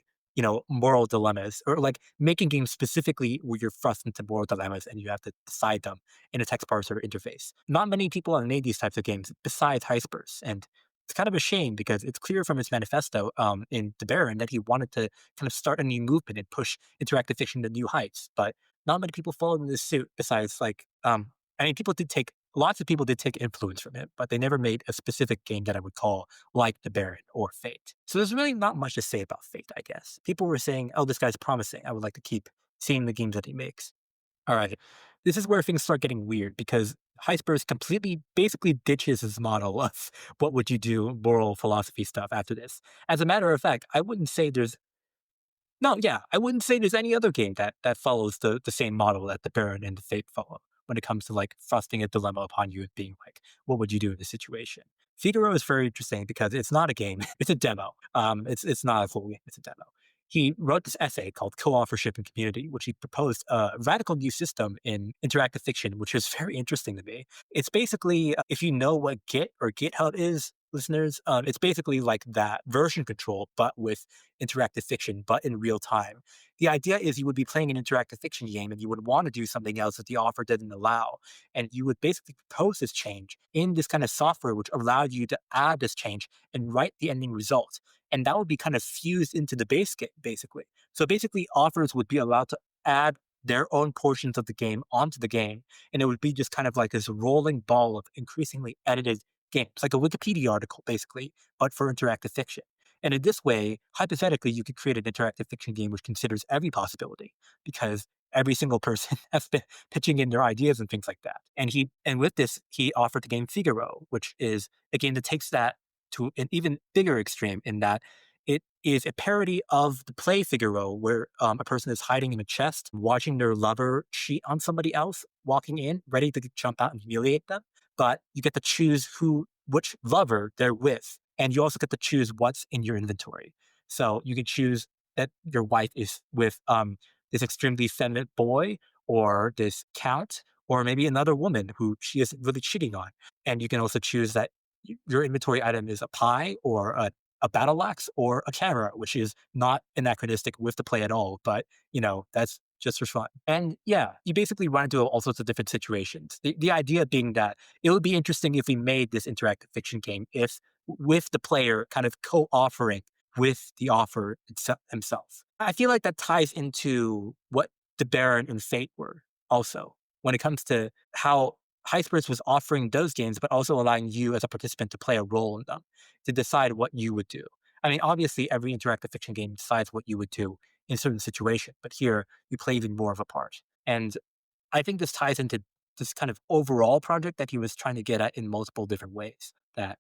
moral dilemmas or like making games specifically where you're thrust into moral dilemmas and you have to decide them in a text parser interface. Not many people have made these types of games besides Heisper's, and it's kind of a shame because it's clear from his manifesto in The Baron that he wanted to kind of start a new movement and push interactive fiction to new heights. But not many people followed in this suit. Besides, I mean, lots of people did take influence from him, but they never made a specific game that I would call like The Baron or Fate. So there's really not much to say about Fate, I guess. People were saying, "Oh, this guy's promising. I would like to keep seeing the games that he makes." All right. This is where things start getting weird because Heisper's completely basically ditches his model of what would you do moral philosophy stuff after this. As a matter of fact, I wouldn't say there's no, yeah, I wouldn't say there's any other game that follows the same model that the Baron and the Fate follow when it comes to like thrusting a dilemma upon you and being like, what would you do in this situation? Figaro is very interesting because it's not a game, it's a demo. It's not a full game, it's a demo. he wrote this essay called Co-authorship and Community, which he proposed a radical new system in interactive fiction, which is very interesting to me. It's basically, if you know what Git or GitHub is, listeners, it's basically like that version control, but with interactive fiction, but in real time. The idea is you would be playing an interactive fiction game and you would want to do something else that the author didn't allow. And you would basically propose this change in this kind of software, which allowed you to add this change and write the ending result. And that would be kind of fused into the base game, basically. So basically, authors would be allowed to add their own portions of the game onto the game. And it would be just kind of like this rolling ball of increasingly edited games, like a Wikipedia article, basically, but for interactive fiction. And in this way, hypothetically, you could create an interactive fiction game which considers every possibility because every single person has been pitching in their ideas and things like that. And with this, he offered the game Figaro, which is a game that takes that to an even bigger extreme in that it is a parody of the play Figaro, where a person is hiding in a chest, watching their lover cheat on somebody else, walking in, ready to jump out and humiliate them. But you get to choose which lover they're with, and you also get to choose what's in your inventory. So you can choose that your wife is with this extremely feminine boy, or this count, or maybe another woman who she is really cheating on. And you can also choose that your inventory item is a pie or a battle axe or a camera, which is not anachronistic with the play at all. But, that's just for fun. And yeah, you basically run into all sorts of different situations. The idea being that it would be interesting if we made this interactive fiction game if with the player kind of co-offering with the author himself. I feel like that ties into what the Baron and Fate were also when it comes to how Hyspers was offering those games, but also allowing you as a participant to play a role in them, to decide what you would do. I mean, obviously, every interactive fiction game decides what you would do in a certain situation, but here you play even more of a part. And I think this ties into this kind of overall project that he was trying to get at in multiple different ways. That,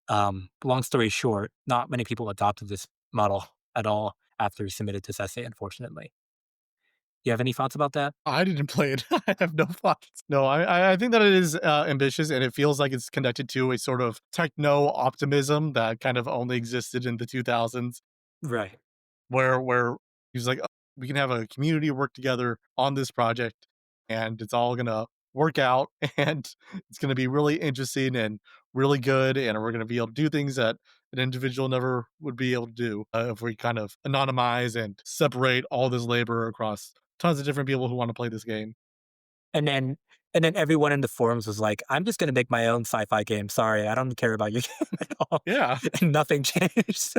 long story short, not many people adopted this model at all after he submitted this essay, unfortunately. You have any thoughts about that? I didn't play it. I have no thoughts. No, I think that it is ambitious, and it feels like it's connected to a sort of techno optimism that kind of only existed in the 2000s, Right. where he's like, "Oh, we can have a community work together on this project, and it's all gonna work out, and it's gonna be really interesting and really good, and we're gonna be able to do things that an individual never would be able to do if we kind of anonymize and separate all this labor across tons of different people who want to play this game." And then and then everyone in the forums was like, "I'm just gonna make my own sci-fi game. Sorry, I don't care about your game at all." Yeah. And nothing changed.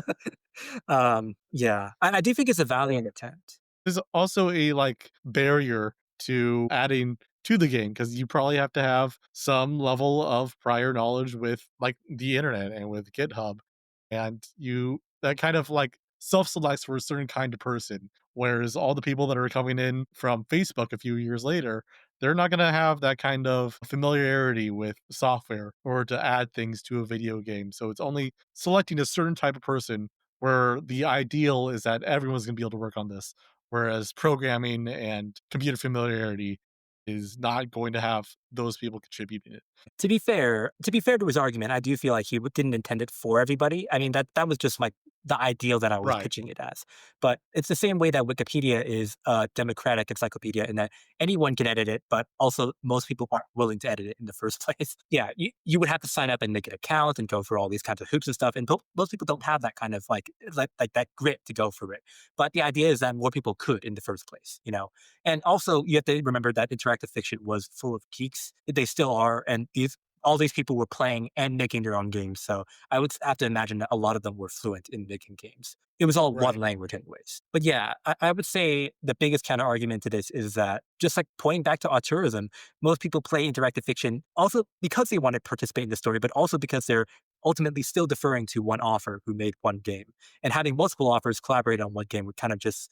Yeah. I do think it's a valiant attempt. There's also a, like, barrier to adding to the game because you probably have to have some level of prior knowledge with, like, the internet and with GitHub, and you that kind of, like, self-selects for a certain kind of person, whereas all the people that are coming in from Facebook a few years later, they're not gonna have that kind of familiarity with software or to add things to a video game, so it's only selecting a certain type of person where the ideal is that everyone's gonna be able to work on this. Whereas programming and computer familiarity is not going to have those people contributing it. To be fair to his argument, I do feel like he didn't intend it for everybody. I mean, that was just like the ideal that I was Right. pitching it as. But it's the same way that Wikipedia is a democratic encyclopedia in that anyone can edit it, but also most people aren't willing to edit it in the first place. Yeah, you would have to sign up and make an account and go through all these kinds of hoops and stuff. And most people don't have that kind of like that grit to go for it. But the idea is that more people could in the first place. And also, you have to remember that interactive fiction was full of geeks. They still are, and all these people were playing and making their own games. So I would have to imagine that a lot of them were fluent in making games. It was all one Right. language, anyways. But yeah, I would say the biggest counter argument to this is that just like pointing back to auteurism, most people play interactive fiction also because they want to participate in the story, but also because they're ultimately still deferring to one author who made one game. And having multiple authors collaborate on one game would kind of just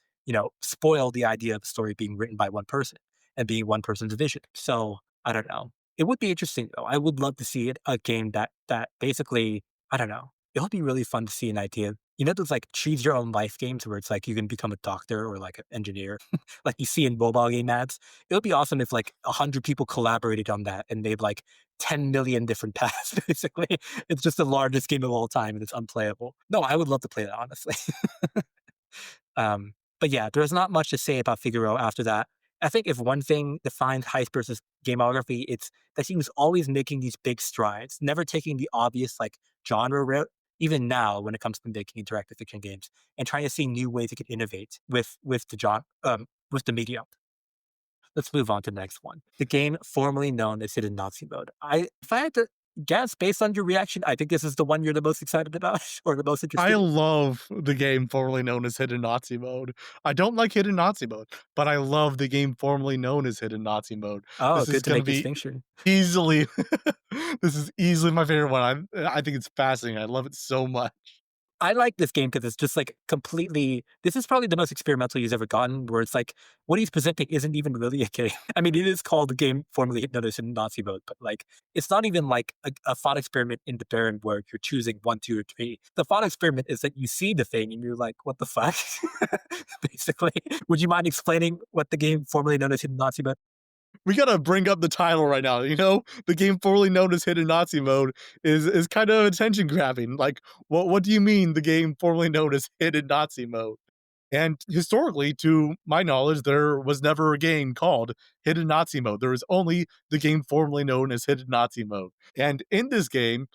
spoil the idea of the story being written by one person and being one person's vision. So I don't know. It would be interesting though. I would love to see a game that basically, I don't know. It would be really fun to see an idea. Those like choose your own life games where it's like you can become a doctor or like an engineer, like you see in mobile game ads. It would be awesome if like 100 people collaborated on that and made like 10 million different paths. Basically, it's just the largest game of all time and it's unplayable. No, I would love to play that honestly. But yeah, there's not much to say about Figaro after that. I think if one thing defines Heisper's gameography, it's that he was always making these big strides, never taking the obvious like genre route. Even now, when it comes to making interactive fiction games, and trying to see new ways he could innovate with the medium. Let's move on to the next one. The game formerly known as Hidden Nazi Mode. If I had to guess based on your reaction, I think this is the one you're the most excited about or the most I interested in. love the game formerly known as Hidden Nazi Mode. I don't like Hidden Nazi Mode, but I love the game formerly known as Hidden Nazi Mode. Oh, This is good to gonna make be distinction. easily this is easily my favorite one. I think it's fascinating. I love it so much. I like this game because it's just like completely. This is probably the most experimental he's ever gotten, where it's like what he's presenting isn't even really a game. I mean, it is called the game formerly known as in Nazi mode, but like it's not even like a thought experiment in the Baron where you're choosing one, two, or three. The thought experiment is that you see the thing and you're like, what the fuck? Basically, would you mind explaining what the game formerly known as Hidden Nazi mode? We gotta bring up the title right now. The game formerly known as Hidden Nazi Mode is kind of attention grabbing. Like, what do you mean the game formerly known as Hidden Nazi Mode? And historically, to my knowledge, there was never a game called Hidden Nazi Mode. There was only the game formerly known as Hidden Nazi Mode. And in this game,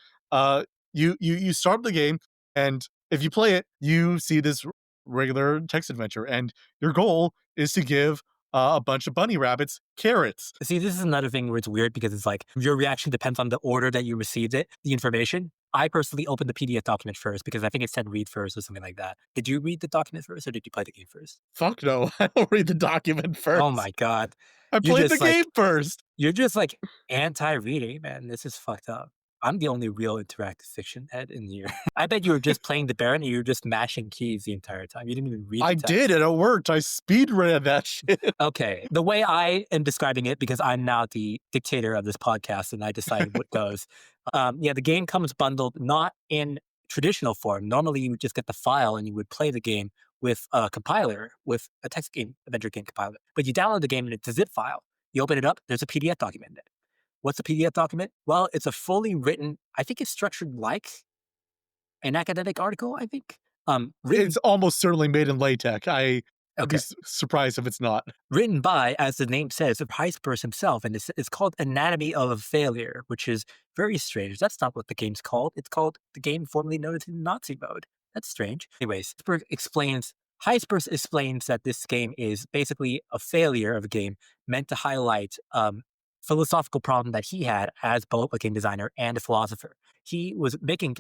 you start the game, and if you play it, you see this regular text adventure, and your goal is to give a bunch of bunny rabbits carrots. See, this is another thing where it's weird because it's like your reaction depends on the order that you received it, the information. I personally opened the PDF document first because I think it said read first or something like that. Did you read the document first or did you play the game first? Fuck no, I don't read the document Oh first. my God. I You're played the just game like, first. you're just like anti-reading, man. This is fucked up. I'm the only real interactive fiction head in here. I bet you were just playing the Baron and you were just mashing keys the entire time. You didn't even read the I did, text. and it worked. I speed ran that shit. Okay. The way I am describing it, because I'm now the dictator of this podcast and I decide what goes. Yeah, the game comes bundled not in traditional form. Normally, you would just get the file and you would play the game with a compiler, with a text game, adventure game compiler. But you download the game and it's a zip file. You open it up, there's a PDF document in it. What's a PDF document? Well, it's a fully written, I think it's structured like an academic article, I think. It's Written almost certainly made in LaTeX. I'd be Okay. surprised if it's not. Written by, as the name says, Heisper's himself, and it's called Anatomy of a Failure, which is very strange. That's not what the game's called. It's called the game formerly known as Nazi Mode. That's strange. Anyways, Heisper explains that this game is basically a failure of a game meant to highlight philosophical problem that he had as both a game designer and a philosopher. He was making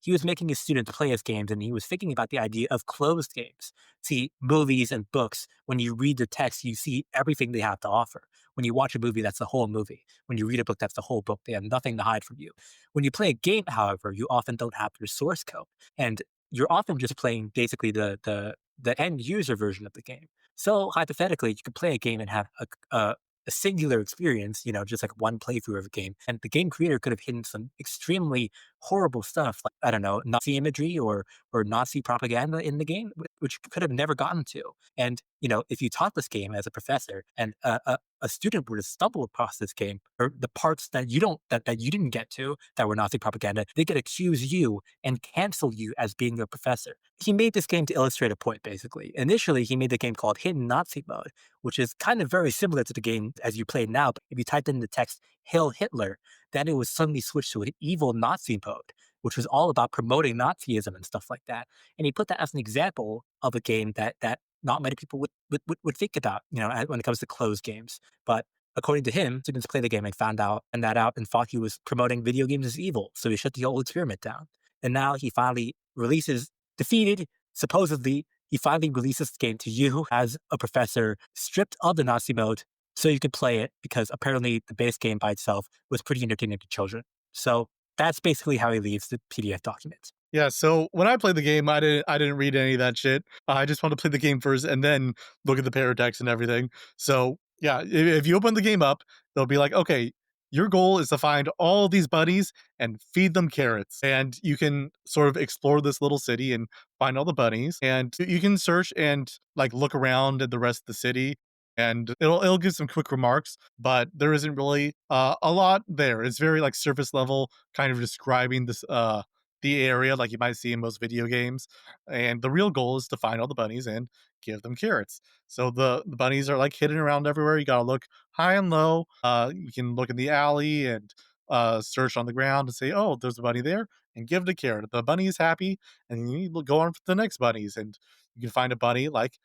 his students play his games, and he was thinking about the idea of closed games. See, movies and books, when you read the text, you see everything they have to offer. When you watch a movie, that's the whole movie. When you read a book, that's the whole book. They have nothing to hide from you. When you play a game, however, you often don't have your source code. And you're often just playing basically the end user version of the game. So hypothetically, you could play a game and have a singular experience, just like one playthrough of a game. And the game creator could have hidden some extremely horrible stuff, like, I don't know, Nazi imagery or Nazi propaganda in the game, which could have never gotten to. And, if you taught this game as a professor and a student were to stumble across this game or the parts that that you didn't get to that were Nazi propaganda, they could accuse you and cancel you as being a professor. He made this game to illustrate a point, basically. Initially, he made a game called Hidden Nazi Mode, which is kind of very similar to the game as you play now. But if you typed in the text "Hail Hitler," then it was suddenly switched to an evil Nazi mode, which was all about promoting Nazism and stuff like that. And he put that as an example of a game that not many people would think about, when it comes to closed games. But according to him, students played the game and found that out and thought he was promoting video games as evil. So he shut the whole experiment down. And now he finally releases, defeated, supposedly, he finally releases the game to you as a professor, stripped of the Nazi mode, so you could play it because apparently the base game by itself was pretty entertaining to children. So that's basically how he leaves the PDF document. Yeah, so when I played the game, I didn't read any of that shit. I just wanted to play the game first and then look at the paratext and everything. So yeah, if you open the game up, they'll be like, okay, your goal is to find all these buddies and feed them carrots. And you can sort of explore this little city and find all the bunnies. And you can search and like look around at the rest of the city. And it'll give some quick remarks, but there isn't really a lot there. It's very like surface level, kind of describing this the area like you might see in most video games. And the real goal is to find all the bunnies and give them carrots. So the bunnies are like hidden around everywhere. You gotta look high and low. You can look in the alley and search on the ground and say, "Oh, there's a bunny there," and give it a carrot. The bunny is happy, and you go on for the next bunnies, and you can find a bunny like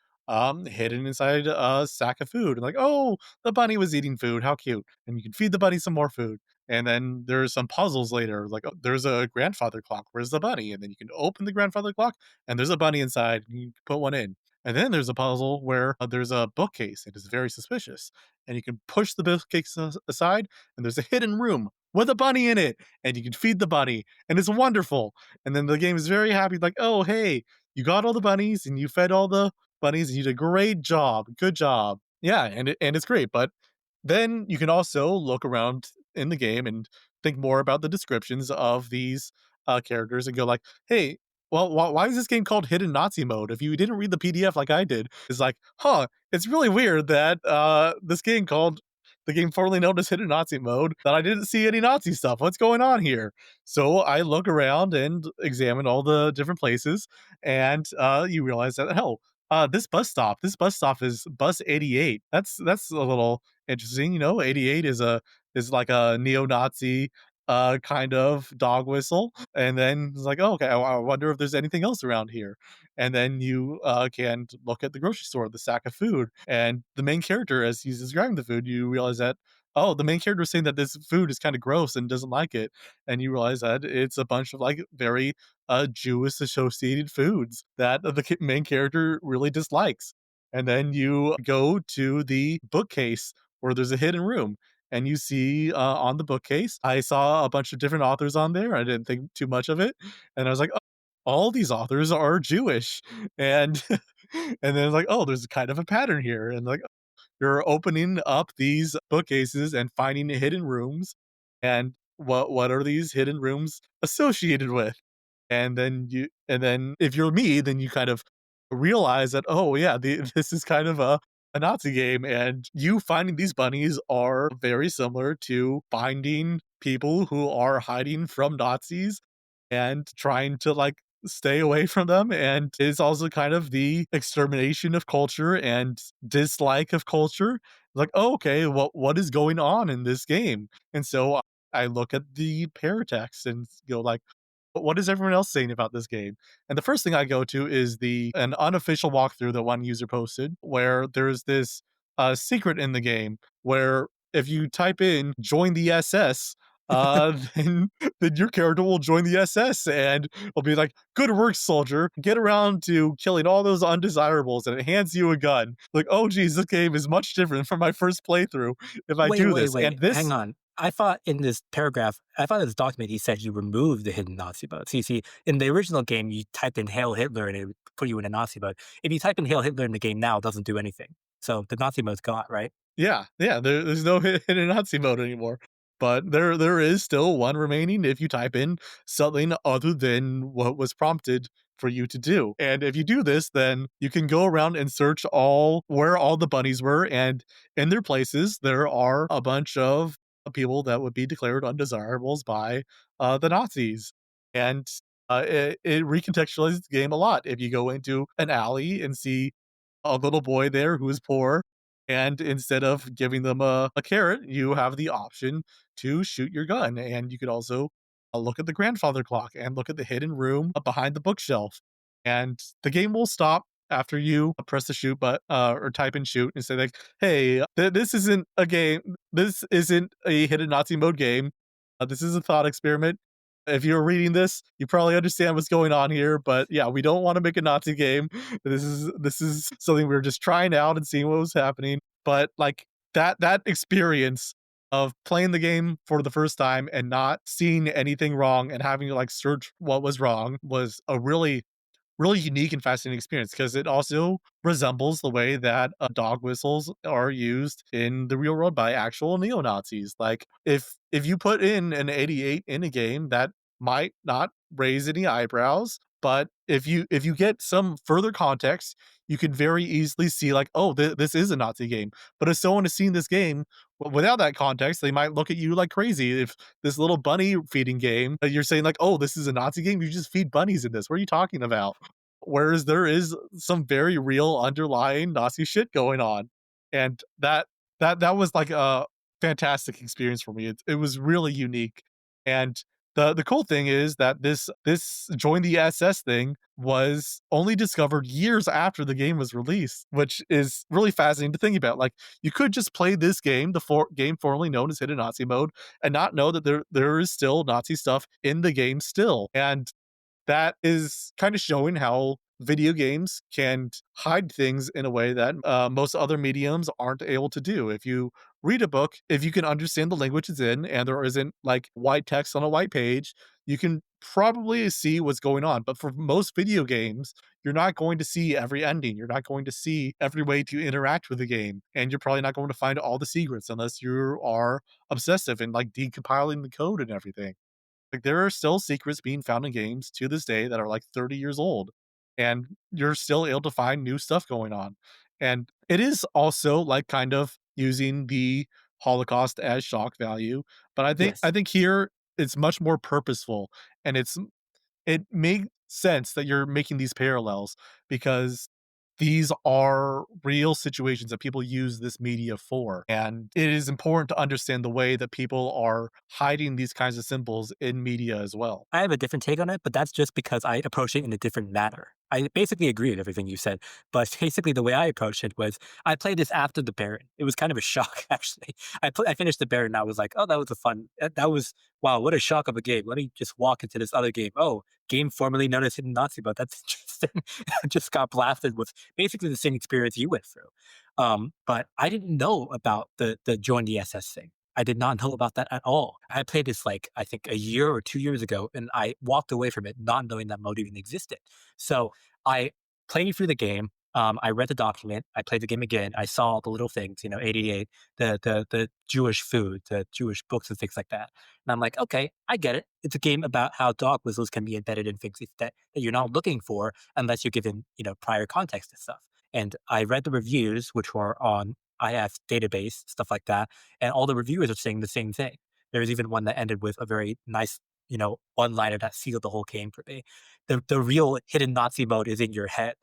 hidden inside a sack of food. And like, oh, the bunny was eating food. How cute! And you can feed the bunny some more food. And then there's some puzzles later, like there's a grandfather clock. Where's the bunny? And then you can open the grandfather clock, and there's a bunny inside. And you can put one in. And then there's a puzzle where there's a bookcase. It is very suspicious, and you can push the bookcase aside, and there's a hidden room with a bunny in it, and you can feed the bunny, and it's wonderful. And then the game is very happy, like, oh hey, you got all the bunnies, and you fed all the bunnies, and you did a great job, good job. Yeah, and it's great. But then you can also look around in the game and think more about the descriptions of these characters and go like, hey, well, why is this game called Hidden Nazi Mode? If you didn't read the PDF like I did, it's like, huh, it's really weird that this game called the game formerly known as Hidden Nazi Mode, that I didn't see any Nazi stuff. What's going on here? So I look around and examine all the different places, and you realize that, hell, this bus stop is bus 88. That's a little interesting. You know, 88 is like a neo-Nazi kind of dog whistle. And then it's like, oh, okay, I wonder if there's anything else around here. And then you can look at the grocery store, the sack of food, and the main character, as he's describing the food, you realize that, oh, the main character is saying that this food is kind of gross and doesn't like it. And you realize that it's a bunch of like very Jewish associated foods that the main character really dislikes. And then you go to the bookcase where there's a hidden room, and you see on the bookcase, I saw a bunch of different authors on there. I didn't think too much of it. And I was like, oh, all these authors are Jewish. And and then like, oh, there's kind of a pattern here. And like, you're opening up these bookcases and finding hidden rooms. And what are these hidden rooms associated with? And then if you're me, then you kind of realize that, oh yeah, this is kind of a Nazi game, and you finding these bunnies are very similar to finding people who are hiding from Nazis and trying to like stay away from them. And it's also kind of the extermination of culture and dislike of culture. Like, oh, okay, what is going on in this game? And so I look at the paratext and go like, but what is everyone else saying about this game? And the first thing I go to is the an unofficial walkthrough that one user posted, where there's this secret in the game where if you type in "join the SS," then your character will join the SS and will be like, "Good work, soldier! Get around to killing all those undesirables," and it hands you a gun. Like, oh geez, this game is much different from my first playthrough if I Wait, do wait, this. wait. And this Hang on. I thought in this paragraph, I thought in this document, he said you removed the hidden Nazi mode. See, in the original game, you typed in Hail Hitler and it would put you in a Nazi mode. If you type in Hail Hitler in the game now, it doesn't do anything. So the Nazi mode's gone, right? Yeah, yeah, there's no hidden Nazi mode anymore, but there is still one remaining if you type in something other than what was prompted for you to do. And if you do this, then you can go around and search all where all the bunnies were, and in their places, there are a bunch of people that would be declared undesirables by the Nazis. And it recontextualizes the game a lot. If you go into an alley and see a little boy there who is poor, and instead of giving them a carrot, you have the option to shoot your gun. And you could also look at the grandfather clock and look at the hidden room behind the bookshelf. And the game will stop after you press the shoot but or type in shoot and say like, hey, this isn't a game. This isn't a hidden Nazi mode game. This is a thought experiment. If you're reading this, you probably understand what's going on here, but yeah, we don't want to make a Nazi game. This is something we are just trying out and seeing what was happening. But like that experience of playing the game for the first time and not seeing anything wrong and having to like search what was wrong was a really unique and fascinating experience because it also resembles the way that dog whistles are used in the real world by actual neo-Nazis. Like if you put in an 88 in a game, that might not raise any eyebrows, But if you get some further context, you can very easily see like, oh, this is a Nazi game. But if someone has seen this game without that context, they might look at you like crazy. If this little bunny feeding game that you're saying like, oh, this is a Nazi game, you just feed bunnies in this. What are you talking about? Whereas there is some very real underlying Nazi shit going on, and that was like a fantastic experience for me. It was really unique, and the cool thing is that this join the SS thing was only discovered years after the game was released, which is really fascinating to think about. Like, you could just play this game, game formerly known as Hidden Nazi Mode, and not know that there is still Nazi stuff in the game still. And that is kind of showing how video games can hide things in a way that most other mediums aren't able to do. If you read a book, if you can understand the language it's in and there isn't like white text on a white page, you can probably see what's going on. But for most video games, you're not going to see every ending. You're not going to see every way to interact with the game. And you're probably not going to find all the secrets unless you are obsessive and like decompiling the code and everything. Like, there are still secrets being found in games to this day that are, like, 30 years old, and you're still able to find new stuff going on. And it is also, like, kind of using the Holocaust as shock value, but I Yes. think here it's much more purposeful, and it makes sense that you're making these parallels because these are real situations that people use this media for. And it is important to understand the way that people are hiding these kinds of symbols in media as well. I have a different take on it, but that's just because I approach it in a different manner. I basically agree with everything you said, but basically the way I approached it was I played this after the Baron. It was kind of a shock, actually. I finished the Baron and I was like, oh, that was a fun. That was wow, what a shock of a game. Let me just walk into this other game. Oh, game formerly known as Hidden Nazi, but that's interesting. I just got blasted with basically the same experience you went through. But I didn't know about the join the SS thing. I did not know about that at all. I played this like I think a year or 2 years ago, and I walked away from it not knowing that mode even existed. So I played through the game. I read the document. I played the game again. I saw all the little things, 88, the Jewish food, the Jewish books and things like that. And I'm like, okay, I get it. It's a game about how dog whistles can be embedded in things that you're not looking for unless you're given, prior context and stuff. And I read the reviews, which were on IF database, stuff like that, and all the reviewers are saying the same thing. There was even one that ended with a very nice, one liner that sealed the whole game for me. The real hidden Nazi mode is in your head.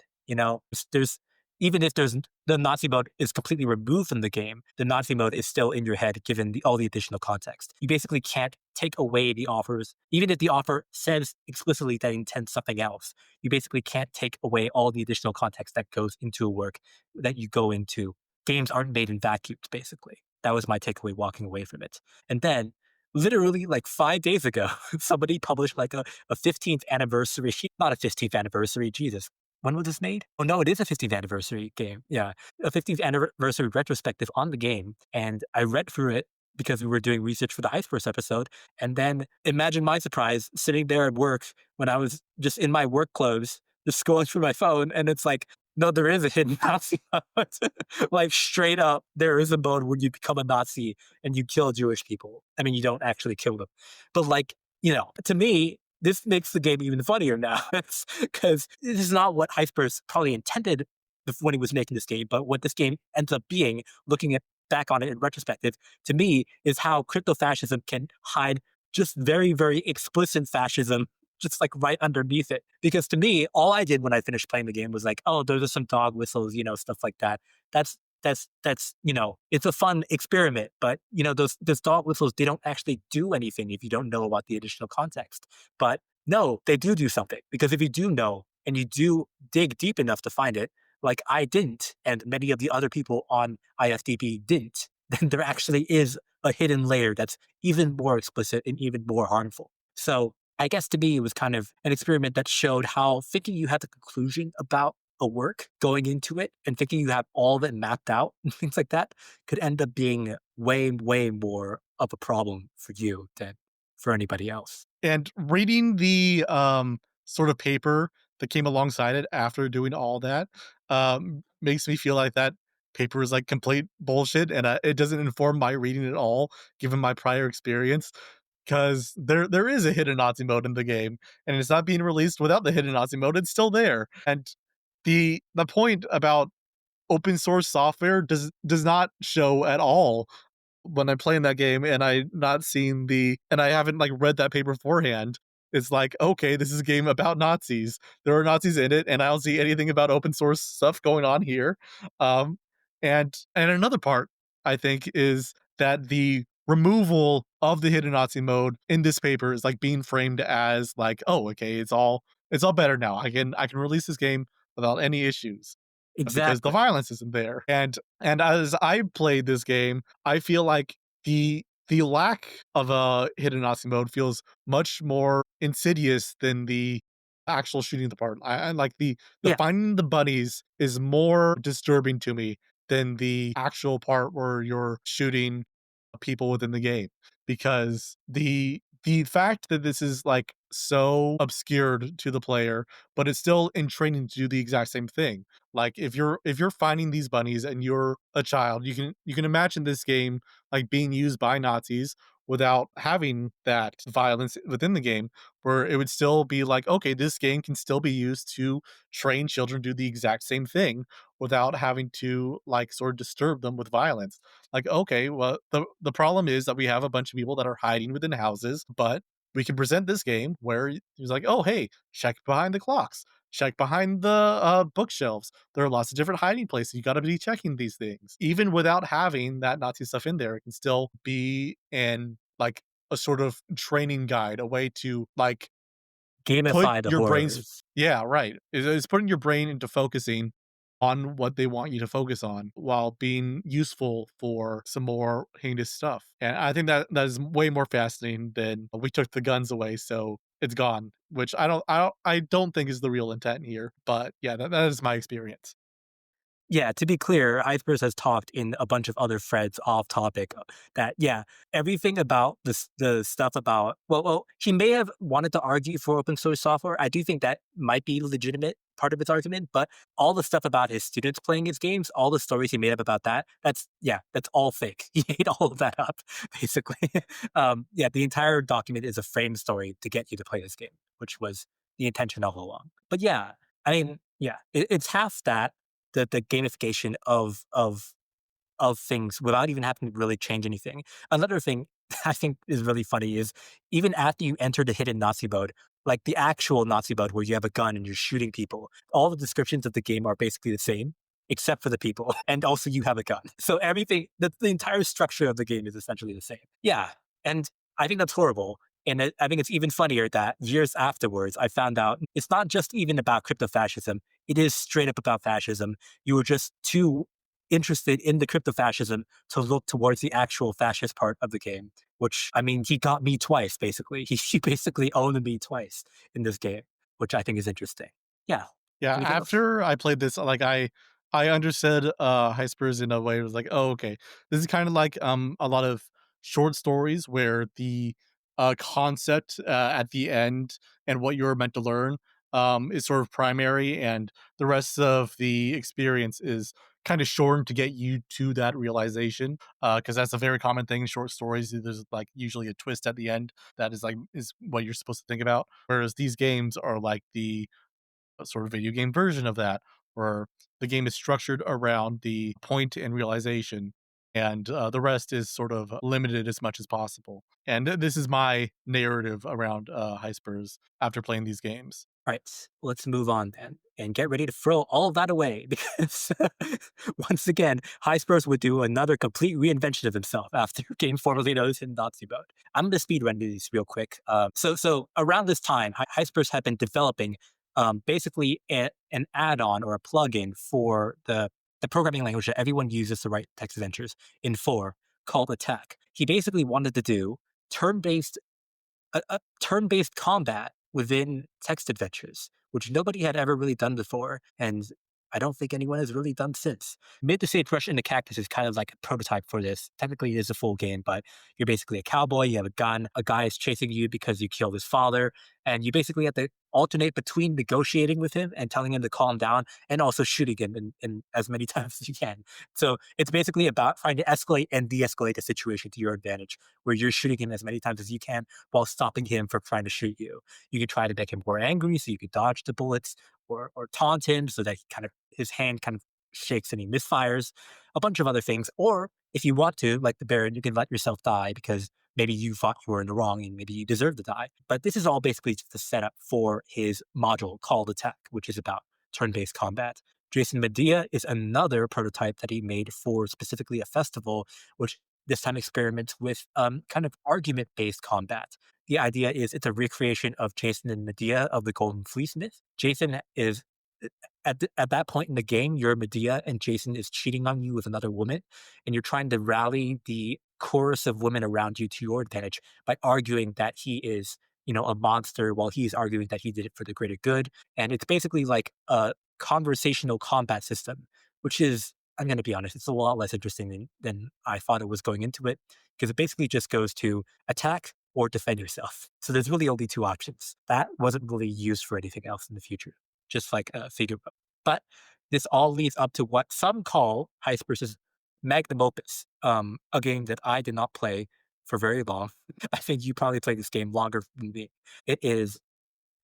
There's even if the Nazi mode is completely removed from the game, the Nazi mode is still in your head given all the additional context. You basically can't take away the offers, even if the offer says explicitly that it intends something else. You basically can't take away all the additional context that goes into a work that you go into. Games aren't made in vacuums, basically. That was my takeaway walking away from it. And then, literally like 5 days ago, somebody published like a 15th anniversary, not a 15th anniversary, Jesus. When was this made? Oh, no, it is a 15th anniversary game. Yeah. A 15th anniversary retrospective on the game. And I read through it because we were doing research for the Iceburst episode. And then imagine my surprise sitting there at work when I was just in my work clothes, just scrolling through my phone. And it's like, no, there is a hidden Nazi mode. Like straight up, there is a mode where you become a Nazi and you kill Jewish people. I mean, you don't actually kill them, but like, to me, this makes the game even funnier now because this is not what Heisper's probably intended when he was making this game, but what this game ends up being, looking at back on it in retrospective, to me, is how crypto fascism can hide just very, very explicit fascism just like right underneath it. Because to me, all I did when I finished playing the game was like, oh, those are some dog whistles, stuff like that. That's it's a fun experiment, but those dog whistles, they don't actually do anything if you don't know about the additional context. But no, they do something because if you do know and you do dig deep enough to find it, like I didn't, and many of the other people on IFDB didn't, then there actually is a hidden layer that's even more explicit and even more harmful. So I guess to me, it was kind of an experiment that showed how thinking you had the conclusion about a work going into it and thinking you have all of it mapped out and things like that could end up being way, way more of a problem for you than for anybody else. And reading the sort of paper that came alongside it after doing all that makes me feel like that paper is like complete bullshit, and it doesn't inform my reading at all, given my prior experience. because there is a hidden Nazi mode in the game, and it's not being released without the hidden Nazi mode. It's still there, and the point about open source software does not show at all when I'm playing that game and I not seen the and I haven't like read that paper beforehand. It's like, okay, this is a game about Nazis. There are Nazis in it, and I don't see anything about open source stuff going on here. Um, and another part I think is that the removal of the hidden Nazi mode in this paper is like being framed as like, oh, okay, it's all better now. I can release this game without any issues because the Exactly. violence isn't there. And as I played this game, I feel like the lack of a hidden Nazi mode feels much more insidious than the actual shooting the part. I like the Yeah. finding the bunnies is more disturbing to me than the actual part where you're shooting people within the game because the fact that this is like so obscured to the player, but it's still in training to do the exact same thing. Like if you're finding these bunnies and you're a child, you can imagine this game like being used by Nazis without having that violence within the game, where it would still be like, okay, this game can still be used to train children to do the exact same thing without having to like sort of disturb them with violence. Like, okay, well, the problem is that we have a bunch of people that are hiding within houses, but we can present this game where he's like, oh, hey, check behind the clocks, check behind the bookshelves. There are lots of different hiding places. You got to be checking these things, even without having that Nazi stuff in there. It can still be in like a sort of training guide, a way to like put Gamify the your brain's horrors. yeah, right. It's putting your brain into focusing on what they want you to focus on while being useful for some more heinous stuff. And I think that that is way more fascinating than we took the guns away, so it's gone, which I don't think is the real intent here. But yeah, that is my experience. Yeah, to be clear, Icebers has talked in a bunch of other threads off topic that, yeah, everything about the stuff about, he may have wanted to argue for open source software. I do think that might be legitimate part of his argument, but all the stuff about his students playing his games, all the stories he made up about that, that's all fake. He made all of that up, basically. Yeah, the entire document is a frame story to get you to play this game, which was the intention all along. But yeah, I mean, yeah, it's half that the gamification of things without even having to really change anything. Another thing I think is really funny is even after you enter the hidden Nazi mode, like the actual Nazi mode where you have a gun and you're shooting people, all the descriptions of the game are basically the same, except for the people. And also you have a gun. So everything, the entire structure of the game is essentially the same. Yeah. And I think that's horrible. And I think it's even funnier that years afterwards, I found out it's not just even about crypto fascism. It is straight up about fascism. You were just too interested in the crypto fascism to look towards the actual fascist part of the game, which, I mean, he got me twice, basically. He basically owned me twice in this game, which I think is interesting. Yeah. Yeah, Anything else? after I played this, like I understood Hyspers in a way. It was like, oh, okay, this is kind of like a lot of short stories where the concept at the end and what you're meant to learn is sort of primary, and the rest of the experience is kind of shortened to get you to that realization. Because that's a very common thing in short stories. There's like usually a twist at the end that is what you're supposed to think about. Whereas these games are like the a sort of video game version of that, where the game is structured around the point and realization, and the rest is sort of limited as much as possible. And this is my narrative around Hyspers after playing these games. All right, let's move on then and get ready to throw all of that away because once again, High Spurs would do another complete reinvention of himself after game formerly known as in Nazi mode. I'm going to speed run these real quick. So around this time, High Spurs had been developing basically an add-on or a plugin for the programming language that everyone uses to write text adventures in 4 called Attack. He basically wanted to do turn-based a turn-based combat within text adventures, which nobody had ever really done before. And I don't think anyone has really done since. Mid to Sage Rush in the Cactus is kind of like a prototype for this. Technically, it is a full game, but you're basically a cowboy. You have a gun. A guy is chasing you because you killed his father, and you basically have to alternate between negotiating with him and telling him to calm down, and also shooting him in as many times as you can. So it's basically about trying to escalate and de-escalate the situation to your advantage, where you're shooting him as many times as you can while stopping him from trying to shoot you. You can try to make him more angry, so you can dodge the bullets, or taunt him so that he kind of his hand kind of shakes and he misfires. A bunch of other things, or if you want to, like the Baron, you can let yourself die because maybe you thought you were in the wrong and maybe you deserve to die. But this is all basically just a setup for his module called Attack, which is about turn-based combat. Jason Medea is another prototype that he made for specifically a festival, which this time experiments with kind of argument-based combat. The idea is it's a recreation of Jason and Medea of the Golden Fleece myth. Jason is at that point in the game, you're Medea and Jason is cheating on you with another woman, and you're trying to rally the chorus of women around you to your advantage by arguing that he is, a monster while he's arguing that he did it for the greater good. And it's basically like a conversational combat system, which is, I'm going to be honest, it's a lot less interesting than I thought it was going into it, because it basically just goes to attack or defend yourself. So there's really only two options. That wasn't really used for anything else in the future, just like Figaro. But this all leads up to what some call Gijsbers' magnum opus, a game that I did not play for very long. I think you probably played this game longer than me. It is,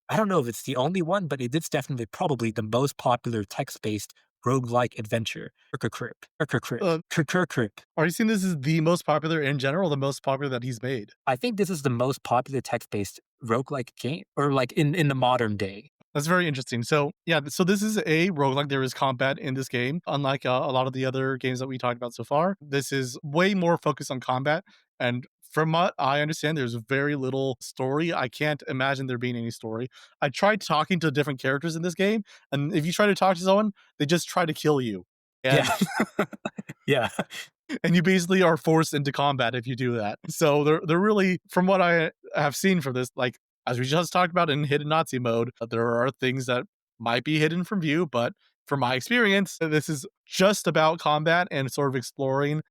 I don't know if it's the only one, but it is definitely probably the most popular text-based roguelike adventure, Kerkerkruip. Kerkerkruip. Uh, Kerkerkruip. are you saying this is the most popular in general, the most popular that he's made? I think this is the most popular text-based roguelike game, or like in the modern day. That's very interesting. So, yeah, so this is a roguelike. There is combat in this game. Unlike a lot of the other games that we talked about so far, this is way more focused on combat. And from what I understand, there's very little story. I can't imagine there being any story. I tried talking to different characters in this game, and if you try to talk to someone, they just try to kill you. Yeah. And Yeah. and you basically are forced into combat if you do that. So they're really, from what I have seen for this, like as we just talked about in hidden Nazi mode, there are things that might be hidden from view, but from my experience, this is just about combat and sort of exploring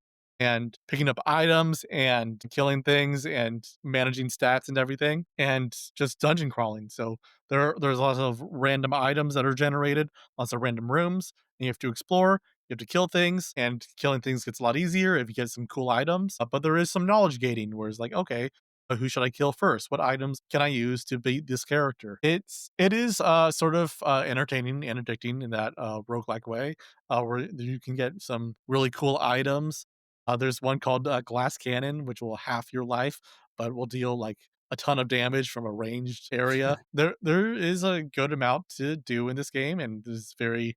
and picking up items and killing things and managing stats and everything and just dungeon crawling. So there's lots of random items that are generated, lots of random rooms, and you have to explore. You have to kill things, and killing things gets a lot easier if you get some cool items. But there is some knowledge gating, where it's like, okay, who should I kill first? What items can I use to beat this character? It is sort of entertaining and addicting in that roguelike way, where you can get some really cool items. There's one called Glass Cannon, which will half your life, but will deal like a ton of damage from a ranged area. There is a good amount to do in this game, and this is very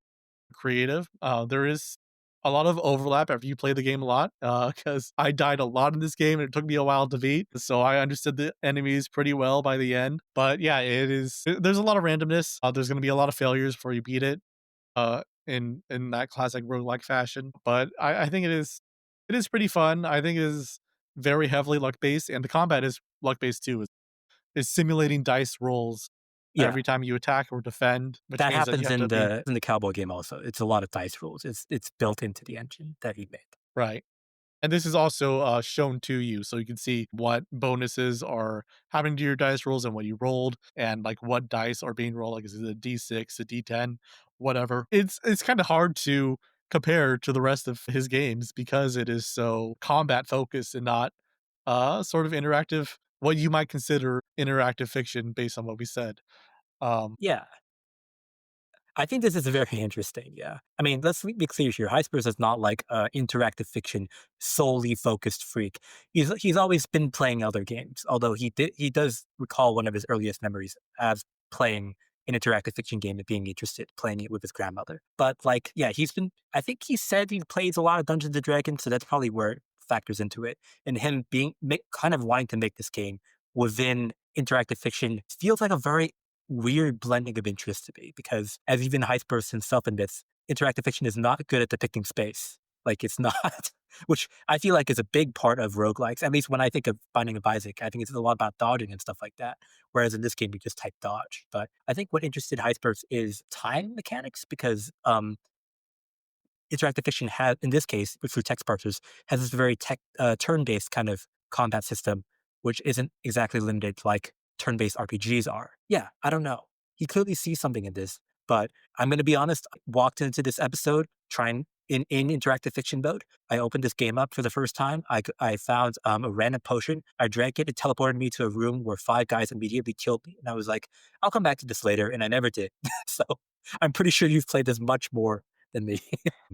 creative. There is a lot of overlap after you play the game a lot, because I died a lot in this game and it took me a while to beat. So I understood the enemies pretty well by the end. But yeah, there's a lot of randomness. There's going to be a lot of failures before you beat it, in that classic roguelike fashion. But I think it is pretty fun. I think it is very heavily luck based, and the combat is luck based too. Is simulating dice rolls Yeah. every time you attack or defend, which That means that you happens have to be in the cowboy game also. It's a lot of dice rolls. It's built into the engine that he made. right. And this is also shown to you, so you can see what bonuses are happening to your dice rolls and what you rolled, and like what dice are being rolled. Like is it a D6, a D10, whatever. It's kind of hard to compare to the rest of his games because it is so combat focused and not sort of interactive. What you might consider interactive fiction based on what we said. Um, Yeah. I think this is very interesting. Yeah. I mean, let's be clear here. Heisper's is not like a interactive fiction solely focused freak. He's always been playing other games. Although he does recall one of his earliest memories as playing an interactive fiction game and being interested, playing it with his grandmother. But like, yeah, I think he said he plays a lot of Dungeons and Dragons, so that's probably where it factors into it. And him kind of wanting to make this game within interactive fiction feels like a very weird blending of interest to me, because as even Heisper's himself admits, interactive fiction is not good at depicting space. Like it's not, which I feel like is a big part of roguelikes. At least when I think of Binding of Isaac, I think it's a lot about dodging and stuff like that. Whereas in this game, you just type dodge. But I think what interested Heisper's is time mechanics, because interactive fiction has, in this case, through text parsers, has this very turn-based kind of combat system, which isn't exactly limited like turn-based RPGs are. Yeah, I don't know. He clearly sees something in this, but I'm going to be honest. I walked into this episode trying in interactive fiction mode. I opened this game up for the first time. I found a random potion. I drank it. It teleported me to a room where five guys immediately killed me, and I was like, "I'll come back to this later," and I never did. So I'm pretty sure you've played this much more than me.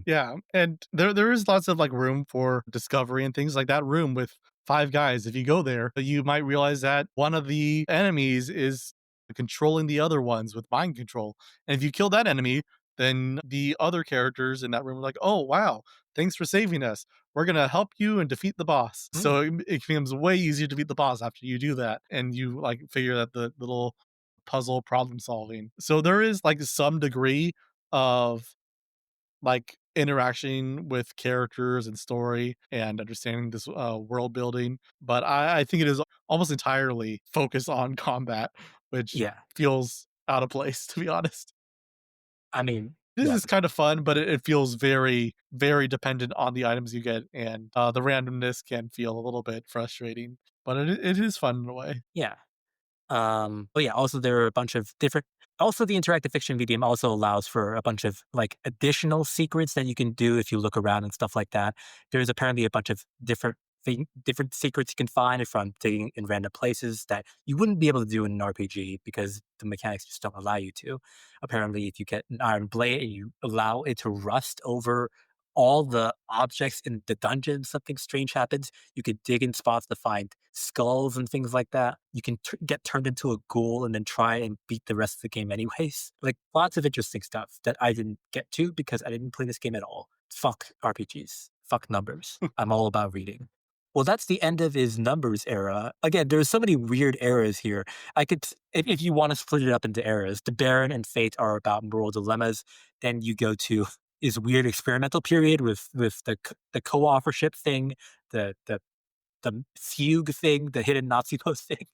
Yeah, and there is lots of, like, room for discovery and things like that room with 5 guys. If you go there, you might realize that one of the enemies is controlling the other ones with mind control, and if you kill that enemy, then the other characters in that room are like, "Oh, wow, thanks for saving us. We're gonna help you and defeat the boss." Mm, So it becomes way easier to beat the boss after you do that, and you, like, figure out the little puzzle problem solving. So there is, like, some degree of like interaction with characters and story and understanding this world building. But I think it is almost entirely focused on combat, which yeah, feels out of place, to be honest. I mean, This yeah, is kind of fun, but it feels very, very dependent on the items you get, and the randomness can feel a little bit frustrating, but it is fun in a way. yeah. But yeah, also there are a bunch of different. Also, the interactive fiction medium also allows for a bunch of like additional secrets that you can do if you look around and stuff like that. There's apparently a bunch of different secrets you can find from digging in random places that you wouldn't be able to do in an RPG because the mechanics just don't allow you to. Apparently, if you get an iron blade and you allow it to rust over all the objects in the dungeon, something strange happens. You could dig in spots to find skulls and things like that. You can get turned into a ghoul and then try and beat the rest of the game anyways. Like lots of interesting stuff that I didn't get to because I didn't play this game at all. Fuck RPGs. Fuck numbers. I'm all about reading. Well, that's the end of his numbers era. Again, there's so many weird eras here. If you want to split it up into eras, the Baron and Fate are about moral dilemmas. Then you go to his weird experimental period with the co-authorship thing, the fugue thing, the hidden Nazi post thing.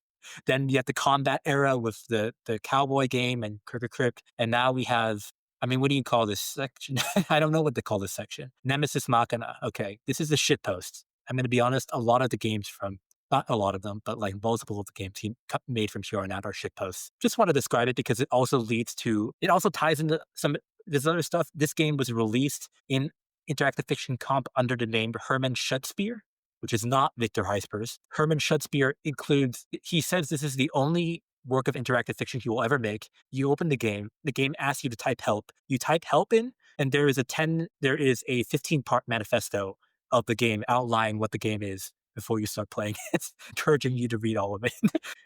Then you have the combat era with the cowboy game and Kerkerkruip, and now we have. I mean, what do you call this section? I don't know what to call this section. Nemesis Machina. Okay, this is the shit post. I'm going to be honest. A lot of the games from not a lot of them, but like multiple of the games he made from here on out are shit posts. Just want to describe it because it also leads to. It also ties into some this other stuff. This game was released in interactive fiction comp under the name Hermann Schutzbier, which is not Victor Gijsbers. Hermann Schutzbier includes, he says this is the only work of interactive fiction he will ever make. You open the game asks you to type help. You type help in, and there is a 15-part manifesto of the game outlining what the game is before you start playing it, encouraging you to read all of it.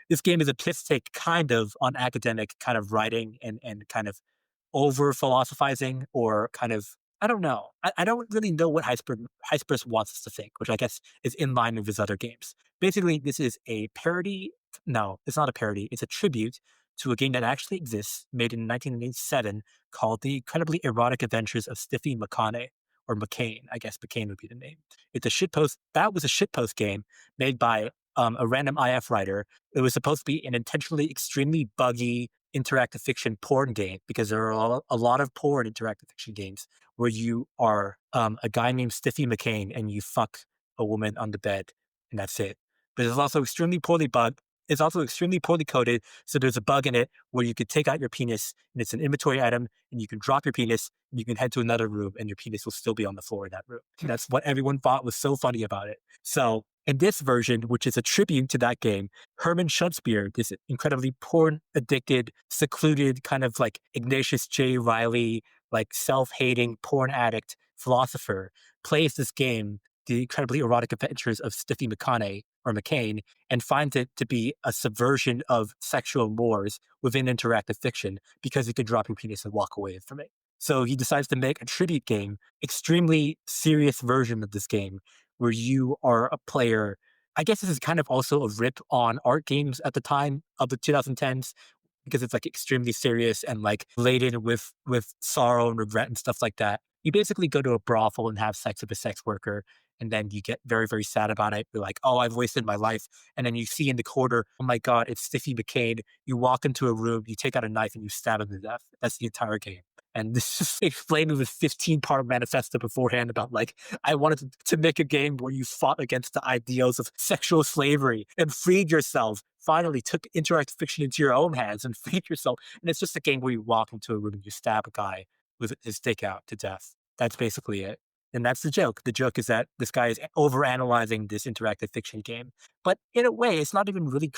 This game is a piss take kind of on academic kind of writing and kind of over philosophizing or kind of I don't know. I don't really know what Heisper's wants us to think, which I guess is in line with his other games. Basically, this is a parody. No, it's not a parody. It's a tribute to a game that actually exists, made in 1987, called The Incredibly Erotic Adventures of Stiffy McConaughey, or McCain. I guess McCain would be the name. It's a shitpost. That was a shitpost game made by a random IF writer. It was supposed to be an intentionally extremely buggy interactive fiction porn game because there are a lot of porn interactive fiction games where you are a guy named Stiffy McCain and you fuck a woman on the bed and that's it. But it's also extremely poorly bugged. It's also extremely poorly coded. So there's a bug in it where you could take out your penis and it's an inventory item and you can drop your penis and you can head to another room and your penis will still be on the floor in that room. That's what everyone thought was so funny about it. So in this version, which is a tribute to that game, Herman Schutzbier, this incredibly porn addicted, secluded, kind of like Ignatius J. Riley, like self-hating porn addict philosopher, plays this game, The Incredibly Erotic Adventures of Stiffy McConaughey or McCain, and finds it to be a subversion of sexual mores within interactive fiction because you can drop your penis and walk away from it. So he decides to make a tribute game, extremely serious version of this game, where you are a player. I guess this is kind of also a rip on art games at the time of the 2010s because it's like extremely serious and like laden with sorrow and regret and stuff like that. You basically go to a brothel and have sex with a sex worker, and then you get very, very sad about it. You're like, oh, I've wasted my life. And then you see in the corner, oh my God, it's Stiffy McCain. You walk into a room, you take out a knife and you stab him to death. That's the entire game. And this is explained with a 15-part manifesto beforehand about like, I wanted to make a game where you fought against the ideals of sexual slavery and freed yourself. Finally, took interactive fiction into your own hands and freed yourself. And it's just a game where you walk into a room and you stab a guy with his dick out to death. That's basically it. And that's the joke. The joke is that this guy is overanalyzing this interactive fiction game. But in a way, it's not even really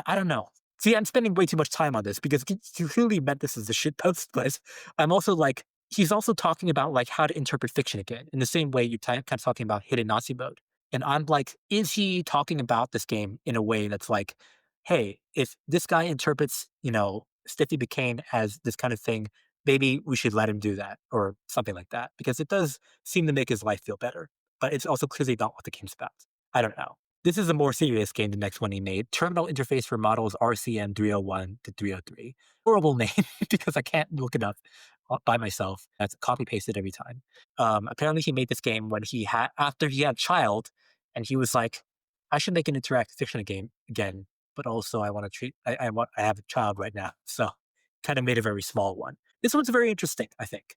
I don't know. See, I'm spending way too much time on this because he clearly meant this as a shit post, but I'm also like, he's also talking about like how to interpret fiction again, in the same way you're kind of talking about hidden Nazi mode. And I'm like, is he talking about this game in a way that's like, hey, if this guy interprets, Stiffy Became as this kind of thing, maybe we should let him do that or something like that, because it does seem to make his life feel better. But it's also clearly not what the game's about. I don't know. This is a more serious game, the next one he made. Terminal Interface for Models RCM 301 to 303. Horrible name because I can't look it up by myself. That's copy pasted every time. Apparently, he made this game when after he had a child, and he was like, I should make an interactive fiction game again, but also I want to I have a child right now. So kind of made a very small one. This one's very interesting, I think.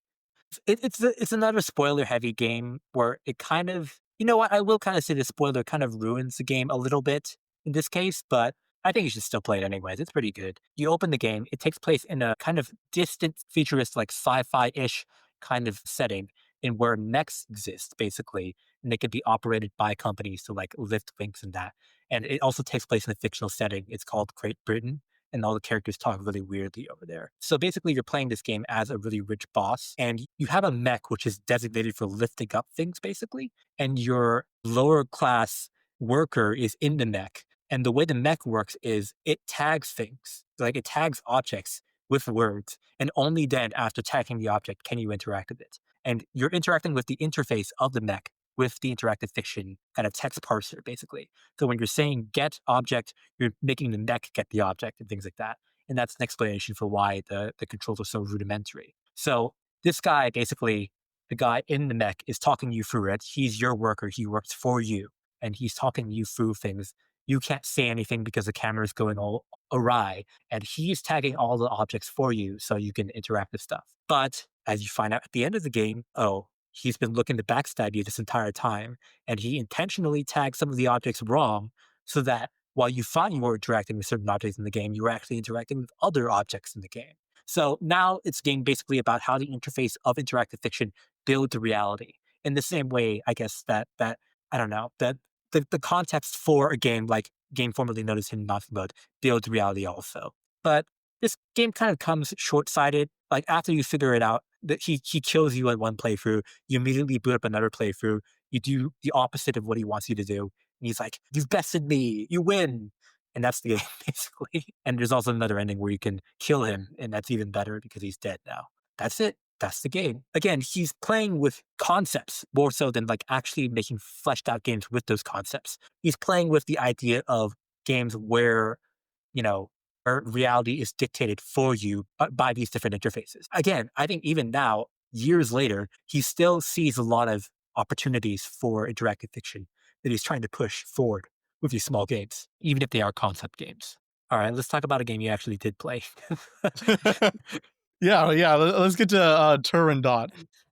It's another spoiler heavy game where it kind of, you know what, I will kind of say the spoiler kind of ruins the game a little bit in this case, but I think you should still play it anyways. It's pretty good. You open the game, it takes place in a kind of distant futurist, like sci-fi-ish kind of setting in where mechs exist, basically, and they can be operated by companies to like lift things and that. And it also takes place in a fictional setting. It's called Great Britain, and all the characters talk really weirdly over there. So basically, you're playing this game as a really rich boss, and you have a mech which is designated for lifting up things, basically, and your lower class worker is in the mech. And the way the mech works is it tags things, like it tags objects with words, and only then, after tagging the object, can you interact with it. And you're interacting with the interface of the mech with the interactive fiction kind of text parser, basically. So when you're saying get object, you're making the mech get the object and things like that. And that's an explanation for why the controls are so rudimentary. So this guy, basically, the guy in the mech is talking you through it. He's your worker. He works for you. And he's talking you through things. You can't say anything because the camera is going all awry. And he's tagging all the objects for you so you can interact with stuff. But as you find out at the end of the game, oh, he's been looking to backstab you this entire time. And he intentionally tagged some of the objects wrong so that while you thought you were interacting with certain objects in the game, you were actually interacting with other objects in the game. So now it's a game basically about how the interface of interactive fiction builds reality. In the same way, I guess that I don't know, that the context for a game like game formerly known as Hidden Nazi Mode builds reality also. But this game kind of comes short-sighted. Like after you figure it out, that he kills you in one playthrough, you immediately boot up another playthrough, you do the opposite of what he wants you to do. And he's like, you've bested me, you win. And that's the game, basically. And there's also another ending where you can kill him, and that's even better because he's dead now. That's it. That's the game. Again, he's playing with concepts more so than like actually making fleshed out games with those concepts. He's playing with the idea of games where, you know, where reality is dictated for you by these different interfaces. Again, I think even now, years later, he still sees a lot of opportunities for interactive fiction that he's trying to push forward with these small games, even if they are concept games. All right, let's talk about a game you actually did play. Yeah. Let's get to Turandot,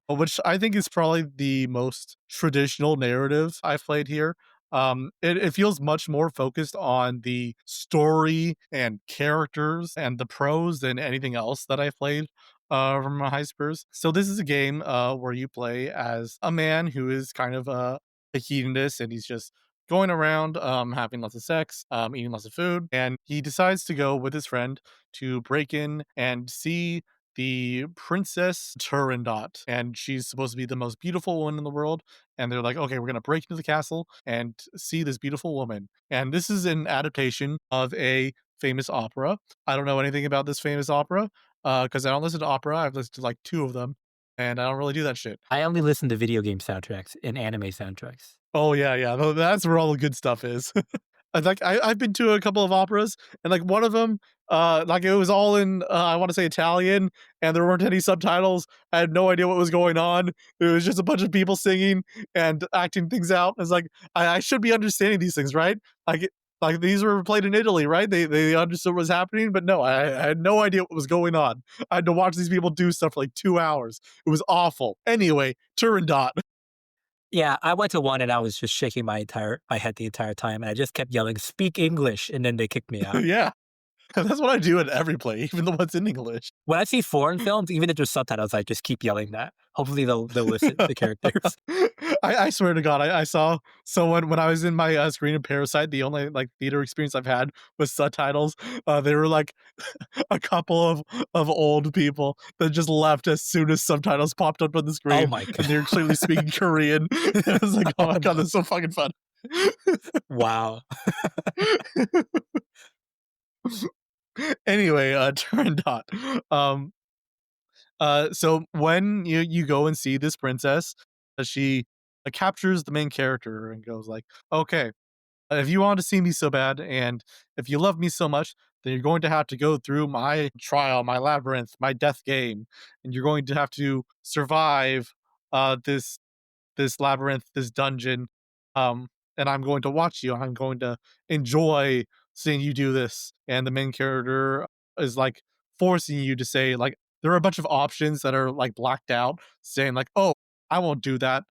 which I think is probably the most traditional narrative I've played here. It feels much more focused on the story and characters and the prose than anything else that I've played from Hyspers. So this is a game where you play as a man who is kind of a hedonist, and he's just going around having lots of sex, eating lots of food, and he decides to go with his friend to break in and see the Princess Turandot, and she's supposed to be the most beautiful woman in the world. And they're like, okay, we're gonna break into the castle and see this beautiful woman. And this is an adaptation of a famous opera. I don't know anything about this famous opera because I don't listen to opera. I've listened to like two of them, and I don't really do that shit. I only listen to video game soundtracks and anime soundtracks. Oh yeah. That's where all the good stuff is. I've been to a couple of operas, and like one of them, like it was all in I want to say Italian, and there weren't any subtitles. I had no idea what was going on. It was just a bunch of people singing and acting things out. It's like I should be understanding these things, right? Like Like, these were played in Italy, right? They understood what was happening, but no, I had no idea what was going on. I had to watch these people do stuff for like 2 hours. It was awful. Anyway, Turandot. Yeah, I went to one and I was just shaking my head the entire time, and I just kept yelling, "Speak English," and then they kicked me out. Yeah, that's what I do at every play, even the ones in English. When I see foreign films, even if there's subtitles, I just keep yelling that. Hopefully they'll listen, the characters. I swear to God, I saw someone when I was in my screen of Parasite. The only like theater experience I've had with subtitles. They were like a couple of old people that just left as soon as subtitles popped up on the Oh screen, my and they're god. clearly speaking Korean. I was like, oh my Oh God, my that's so fucking fun. wow. Anyway, Turandot. Um, so when you go and see this princess, she captures the main character and goes like, "Okay, if you want to see me so bad, and if you love me so much, then you're going to have to go through my trial, my labyrinth, my death game, and you're going to have to survive this labyrinth, this dungeon, and I'm going to watch you. I'm going to enjoy seeing you do this." And the main character is like forcing you to say like there are a bunch of options that are like blacked out, saying like, "Oh, I won't do that.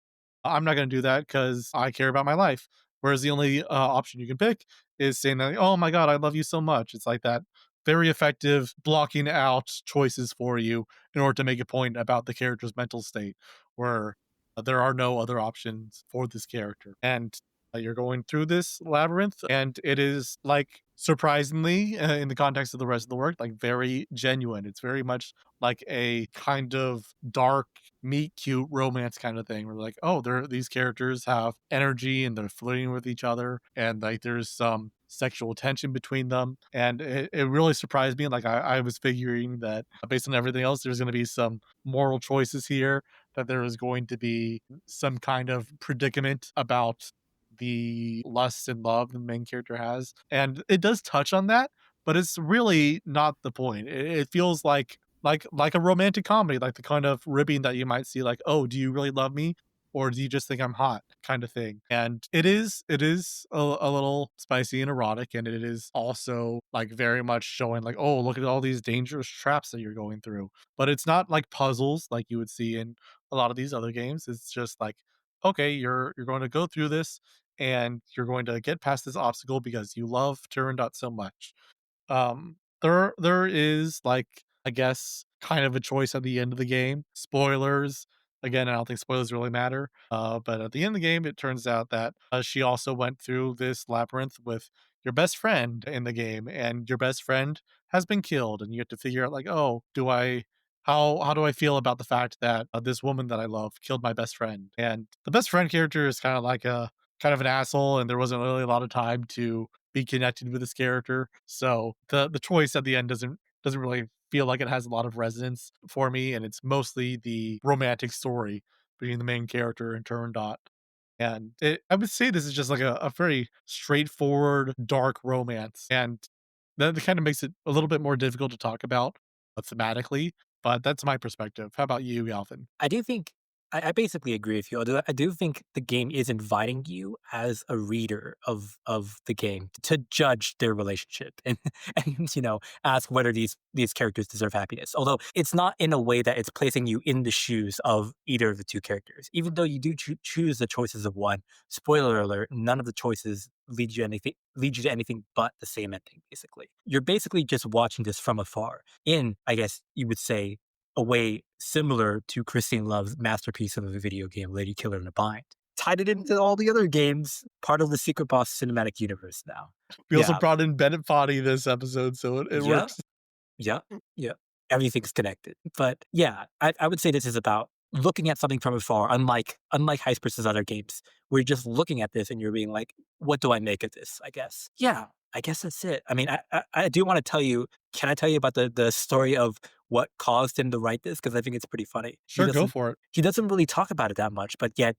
I'm not going to do that because I care about my life." Whereas the only option you can pick is saying like, "Oh my god, I love you so much." It's like that very effective blocking out choices for you in order to make a point about the character's mental state, where there are no other options for this character. And you're going through this labyrinth, and it is like surprisingly, in the context of the rest of the work, like very genuine. It's very much like a kind of dark, meet cute romance kind of thing. Where like, oh, these characters have energy and they're flirting with each other, and like there's some sexual tension between them. And it really surprised me. Like I was figuring that based on everything else, there's going to be some moral choices here, that there is going to be some kind of predicament about the lust and love the main character has. And it does touch on that, but it's really not the point. It feels like a romantic comedy, like the kind of ribbing that you might see, like, oh, do you really love me? Or do you just think I'm hot kind of thing? And it is a little spicy and erotic, and it is also like very much showing like, oh, look at all these dangerous traps that you're going through. But it's not like puzzles like you would see in a lot of these other games. It's just like, okay, you're going to go through this, and you're going to get past this obstacle because you love Turandot so much. There is like, I guess, kind of a choice at the end of the game. Spoilers. Again, I don't think spoilers really matter. But at the end of the game, it turns out that she also went through this labyrinth with your best friend in the game, and your best friend has been killed, and you have to figure out like, oh, do I how do I feel about the fact that this woman that I love killed my best friend? And the best friend character is kind of like a kind of an asshole, and there wasn't really a lot of time to be connected with this character. So the choice at the end doesn't really feel like it has a lot of resonance for me, and it's mostly the romantic story between the main character and Turandot. And I would say this is just like a very straightforward, dark romance, and that kind of makes it a little bit more difficult to talk about thematically. But that's my perspective. How about you, Galvin? I do think I basically agree with you. Although I do think the game is inviting you as a reader of the game to judge their relationship and and ask whether these characters deserve happiness. Although it's not in a way that it's placing you in the shoes of either of the two characters. Even though you do choose the choices of one. Spoiler alert: none of the choices lead you to anything but the same ending. Basically, you're basically just watching this from afar. In, I guess you would say, a way similar to Christine Love's masterpiece of a video game, Lady Killer in a Bind. Tied it into all the other games, part of the Secret Boss cinematic universe now. We also Yeah. brought in Bennett Foddy this episode, so it Yeah. works. Yeah, yeah. Everything's connected. But yeah, I would say this is about looking at something from afar, unlike Heisper's other games, where you're just looking at this and you're being like, what do I make of this? I guess. Yeah, I guess that's it. I mean, I do want to tell you, can I tell you about the story of what caused him to write this? Because I think it's pretty funny. Sure, go for it. He doesn't really talk about it that much, but yeah,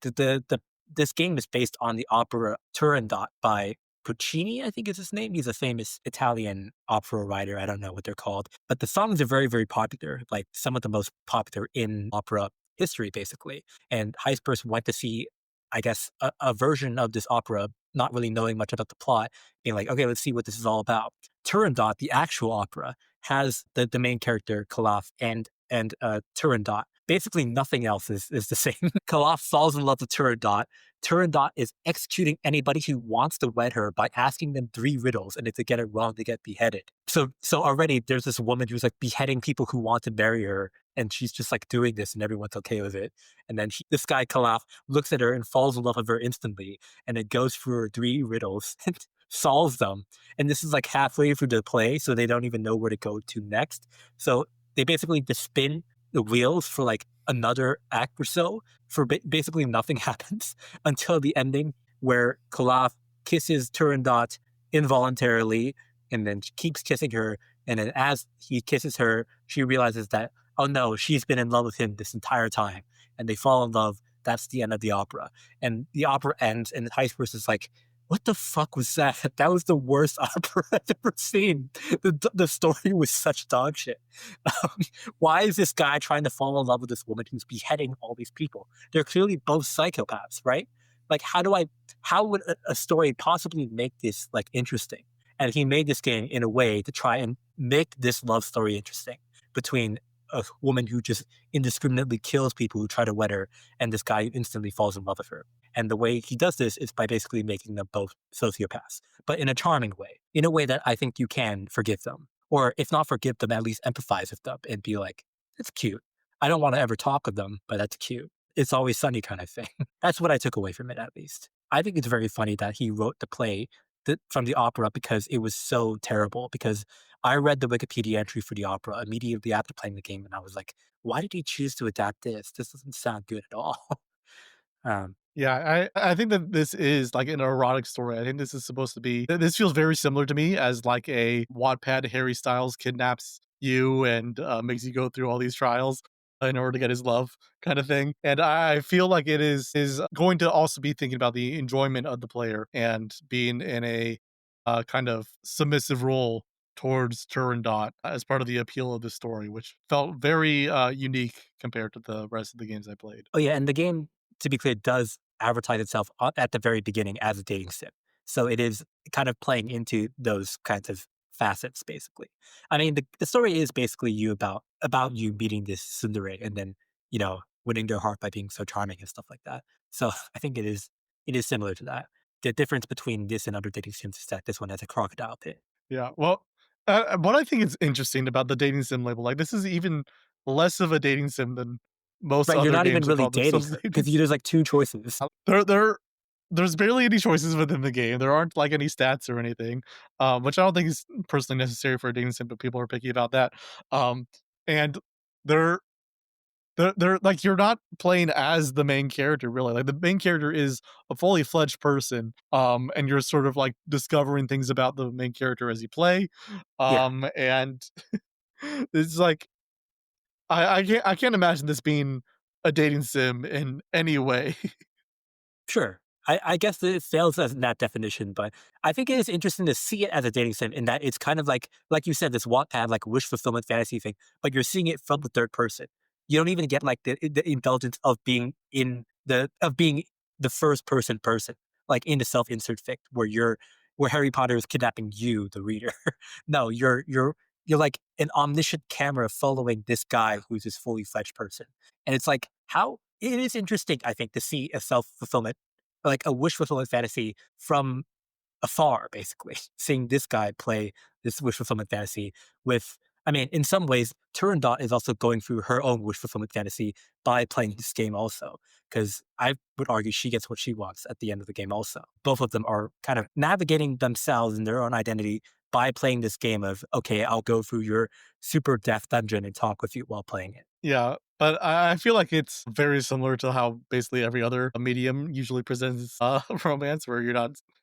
this game is based on the opera Turandot by Puccini, I think is his name. He's a famous Italian opera writer. I don't know what they're called, but the songs are very, very popular, like some of the most popular in opera history, basically. And Heisper's went to see I guess, a version of this opera, not really knowing much about the plot, being like, okay, let's see what this is all about. Turandot, the actual opera, has the main character, Calaf, and Turandot. Basically, nothing else is the same. Calaf falls in love with Turandot. Turandot is executing anybody who wants to wed her by asking them three riddles, and if they get it wrong, they get beheaded. So already there's this woman who's like beheading people who want to marry her, and she's just like doing this, and everyone's okay with it. And then this guy Calaf looks at her and falls in love with her instantly, and it goes through her three riddles and solves them. And this is like halfway through the play, so they don't even know where to go to next. So they basically just spin the wheels for like another act or so. For basically nothing happens until the ending, where Calaf kisses Turandot involuntarily, and then keeps kissing her. And then as he kisses her, she realizes that, oh no, she's been in love with him this entire time, and they fall in love. That's the end of the opera. And the opera ends, and Heisper's is like, what the fuck was that? That was the worst opera I've ever seen. The story was such dog shit. Um, why is this guy trying to fall in love with this woman who's beheading all these people? They're clearly both psychopaths, right? Like, how would a story possibly make this like interesting? And he made this game in a way to try and make this love story interesting between a woman who just indiscriminately kills people who try to wed her, and this guy who instantly falls in love with her. And the way he does this is by basically making them both sociopaths, but in a charming way, in a way that I think you can forgive them. Or if not forgive them, at least empathize with them and be like, it's cute. I don't want to ever talk with them, but that's cute. It's always sunny kind of thing. That's what I took away from it, at least. I think it's very funny that he wrote the play from the opera because it was so terrible. Because I read the Wikipedia entry for the opera immediately after playing the game, and I was like, why did he choose to adapt this? This doesn't sound good at all. um, Yeah, I think that this is like an erotic story. I think this is supposed to be this feels very similar to me as like a Wattpad Harry Styles kidnaps you and makes you go through all these trials in order to get his love kind of thing. And I feel like it is going to also be thinking about the enjoyment of the player and being in a kind of submissive role towards Turandot as part of the appeal of the story, which felt very unique compared to the rest of the games I played. Oh yeah, and the game, to be clear, does advertise itself at the very beginning as a dating sim. So it is kind of playing into those kinds of facets, basically. I mean, the story is basically about you meeting this tsundere and then, winning their heart by being so charming and stuff like that. So I think it is similar to that. The difference between this and other dating sims is that this one has a crocodile pit. Yeah, well, what I think is interesting about the dating sim label, like, this is even less of a dating sim than most Right, you're other not even games that really call dating themselves her dating because sims. there's like two choices. There's barely any choices within the game. There aren't, like, any stats or anything, which I don't think is personally necessary for a dating sim, but people are picky about that. And they're they're like, you're not playing as the main character, really. Like, the main character is a fully fledged person, and you're sort of, like, discovering things about the main character as you play, Yeah. and it's like I can't imagine this being a dating sim in any way. Sure. I guess that it fails as in that definition, but I think it is interesting to see it as a dating sim in that it's kind of like you said, this Wattpad like wish fulfillment fantasy thing, but you're seeing it from the third person. You don't even get like the indulgence of being the first person, like in the self insert fic where Harry Potter is kidnapping you, the reader. No, you're like an omniscient camera following this guy who's this fully fledged person, and it's like how it is interesting, I think, to see a self fulfillment like a wish fulfillment fantasy from afar, basically. Seeing this guy play this wish fulfillment fantasy with, I mean, in some ways, Turandot is also going through her own wish fulfillment fantasy by playing this game also. Because I would argue she gets what she wants at the end of the game also. Both of them are kind of navigating themselves and their own identity by playing this game of, okay, I'll go through your super death dungeon and talk with you while playing it. Yeah, but I feel like it's very similar to how basically every other medium usually presents romance, where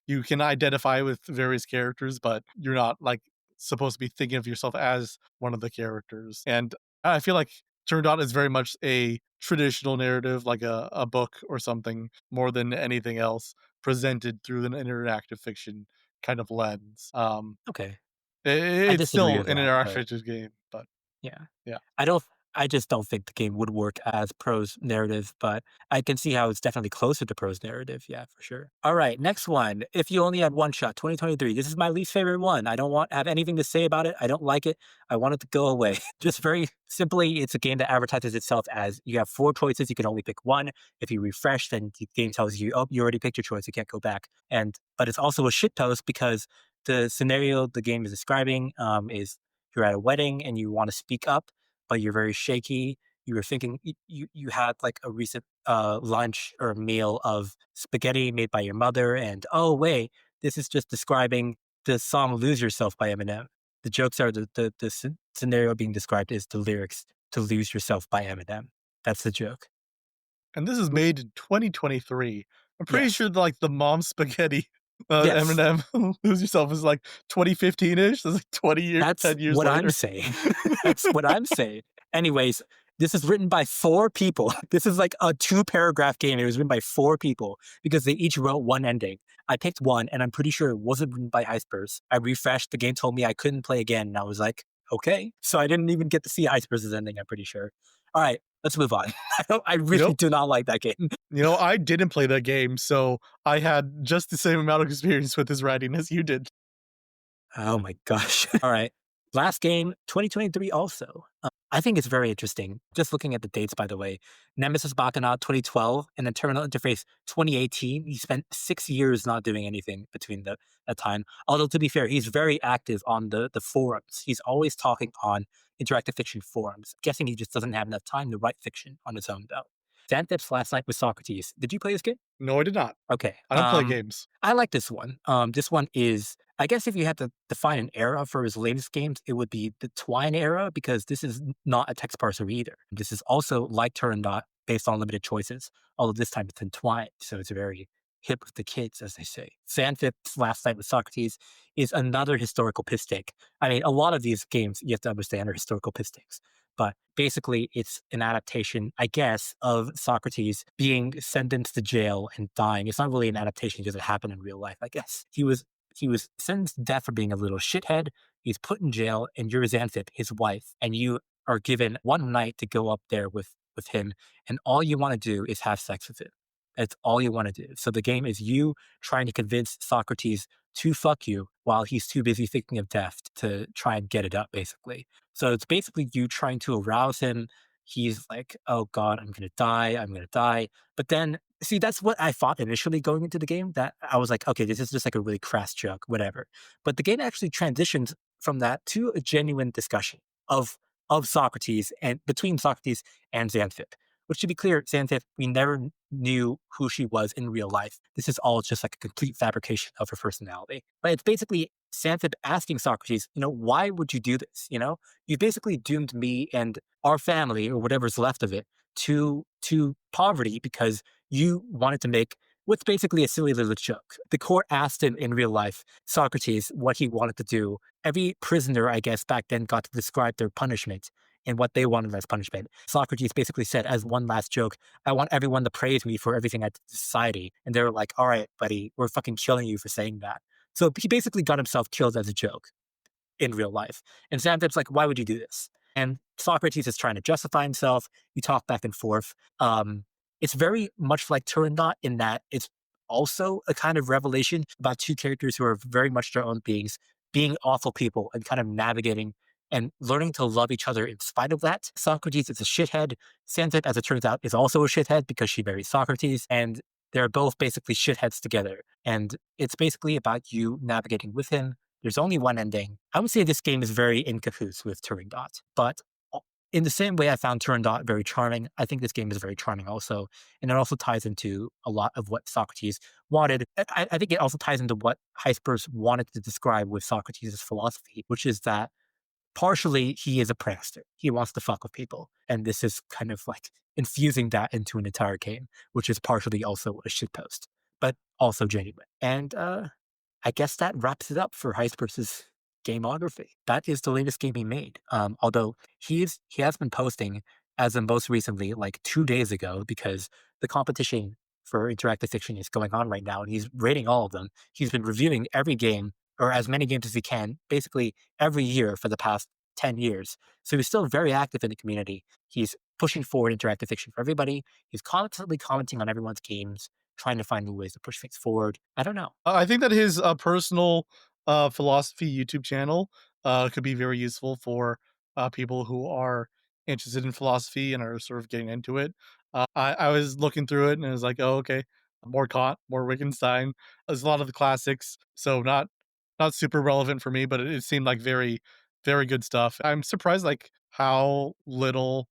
you can identify with various characters, but you're not like supposed to be thinking of yourself as one of the characters. And I feel like Turned Out is very much a traditional narrative, like a book or something, more than anything else, presented through an interactive fiction kind of lens. Okay. I It's disagree still with an that, but interactive game, but yeah. yeah. I don't. I just don't think the game would work as prose narrative, but I can see how it's definitely closer to prose narrative. Yeah, for sure. All right, next one. If you only had one shot, 2023. This is my least favorite one. I don't want have anything to say about it. I don't like it. I want it to go away. Just very simply, it's a game that advertises itself as you have four choices. You can only pick one. If you refresh, then the game tells you, "Oh, you already picked your choice. You can't go back." And but it's also a shitpost because the scenario the game is describing is you're at a wedding and you want to speak up but you're very shaky. You were thinking you had like a recent lunch or meal of spaghetti made by your mother, and oh wait, this is just describing the song "Lose Yourself" by Eminem. The jokes are the scenario being described is the lyrics to "Lose Yourself" by Eminem. That's the joke. And this is made in 2023. I'm pretty Yes, sure like the mom spaghetti, yes, Eminem, Lose Yourself is like 2015-ish. That's like that's 10 years what I'm later. saying. That's what I'm saying. Anyways, this is written by four people. This is like a two-paragraph game. It was written by four people because they each wrote one ending. I picked one, and I'm pretty sure it wasn't written by Icebers. I refreshed. The game told me I couldn't play again, and I was like, okay. So I didn't even get to see Icebers' ending. I'm pretty sure. All right, let's move on. I You really know do not like that game. I didn't play that game, so I had just the same amount of experience with his writing as you did. Oh my gosh. All right. Last game, 2023 also. I think it's very interesting. Just looking at the dates, by the way. Nemesis Bacchanal 2012 and then Terminal Interface 2018. He spent 6 years not doing anything between that time. Although, to be fair, he's very active on the forums. He's always talking on interactive fiction forums. Guessing he just doesn't have enough time to write fiction on his own, though. Xanthippe's Last Night with Socrates. Did you play this game? No, I did not. Okay. I don't play games. I like this one. This one is, I guess, if you had to define an era for his latest games, it would be the Twine era because this is not a text parser either. This is also like Turandot, based on limited choices, although this time it's in Twine, so it's very hip with the kids, as they say. Xanthippe's Last Night with Socrates is another historical piss take. I mean, a lot of these games you have to understand are historical piss takes. But basically, it's an adaptation, I guess, of Socrates being sentenced to jail and dying. It's not really an adaptation because it happened in real life, I guess. He was sentenced to death for being a little shithead. He's put in jail, and you're Xanthippe, his wife, and you are given one night to go up there with him, and all you want to do is have sex with him. That's all you want to do. So the game is you trying to convince Socrates to fuck you while he's too busy thinking of death to try and get it up, basically. So it's basically you trying to arouse him. He's like, oh God, I'm going to die. I'm going to die. But then, see, that's what I thought initially going into the game. That I was like, okay, this is just like a really crass joke, whatever. But the game actually transitions from that to a genuine discussion of of Socrates and between Socrates and Xanthippe. Which, to be clear, Xanthippe, we never knew who she was in real life. This is all just like a complete fabrication of her personality. But it's basically Xanthippe asking Socrates, why would you do this? You basically doomed me and our family or whatever's left of it to poverty because you wanted to make what's basically a silly little joke. The court asked him in real life, Socrates, what he wanted to do. Every prisoner, I guess, back then got to describe their punishment and what they wanted as punishment. Socrates basically said, as one last joke, I want everyone to praise me for everything I did to society. And they were like, all right, buddy, we're fucking killing you for saying that. So he basically got himself killed as a joke in real life. And Xanthippe's like, why would you do this? And Socrates is trying to justify himself. You talk back and forth. It's very much like Turandot in that it's also a kind of revelation about two characters who are very much their own beings, being awful people and kind of navigating and learning to love each other in spite of that. Socrates is a shithead. Xanthippe, as it turns out, is also a shithead because she marries Socrates. And they're both basically shitheads together. And it's basically about you navigating with him. There's only one ending. I would say this game is very in cahoots with Turandot, but in the same way I found Turandot very charming, I think this game is very charming also. And it also ties into a lot of what Socrates wanted. I think it also ties into what Hysper's wanted to describe with Socrates' philosophy, which is that partially he is a prankster. He wants to fuck with people. And this is kind of like infusing that into an entire game, which is partially also a shitpost, but also genuine. And I guess that wraps it up for Heisper's gameography. That is the latest game he made. Although he has been posting as of most recently, like 2 days ago, because the competition for interactive fiction is going on right now, and he's rating all of them. He's been reviewing every game or as many games as he can, basically every year for the past 10 years. So he's still very active in the community. He's pushing forward interactive fiction for everybody. He's constantly commenting on everyone's games, trying to find new ways to push things forward. I don't know. I think that his personal philosophy YouTube channel could be very useful for people who are interested in philosophy and are sort of getting into it. I was looking through it and I was like, oh, okay, more Kant, more Wittgenstein. There's a lot of the classics, so not super relevant for me, but it seemed like very good stuff. I'm surprised like how little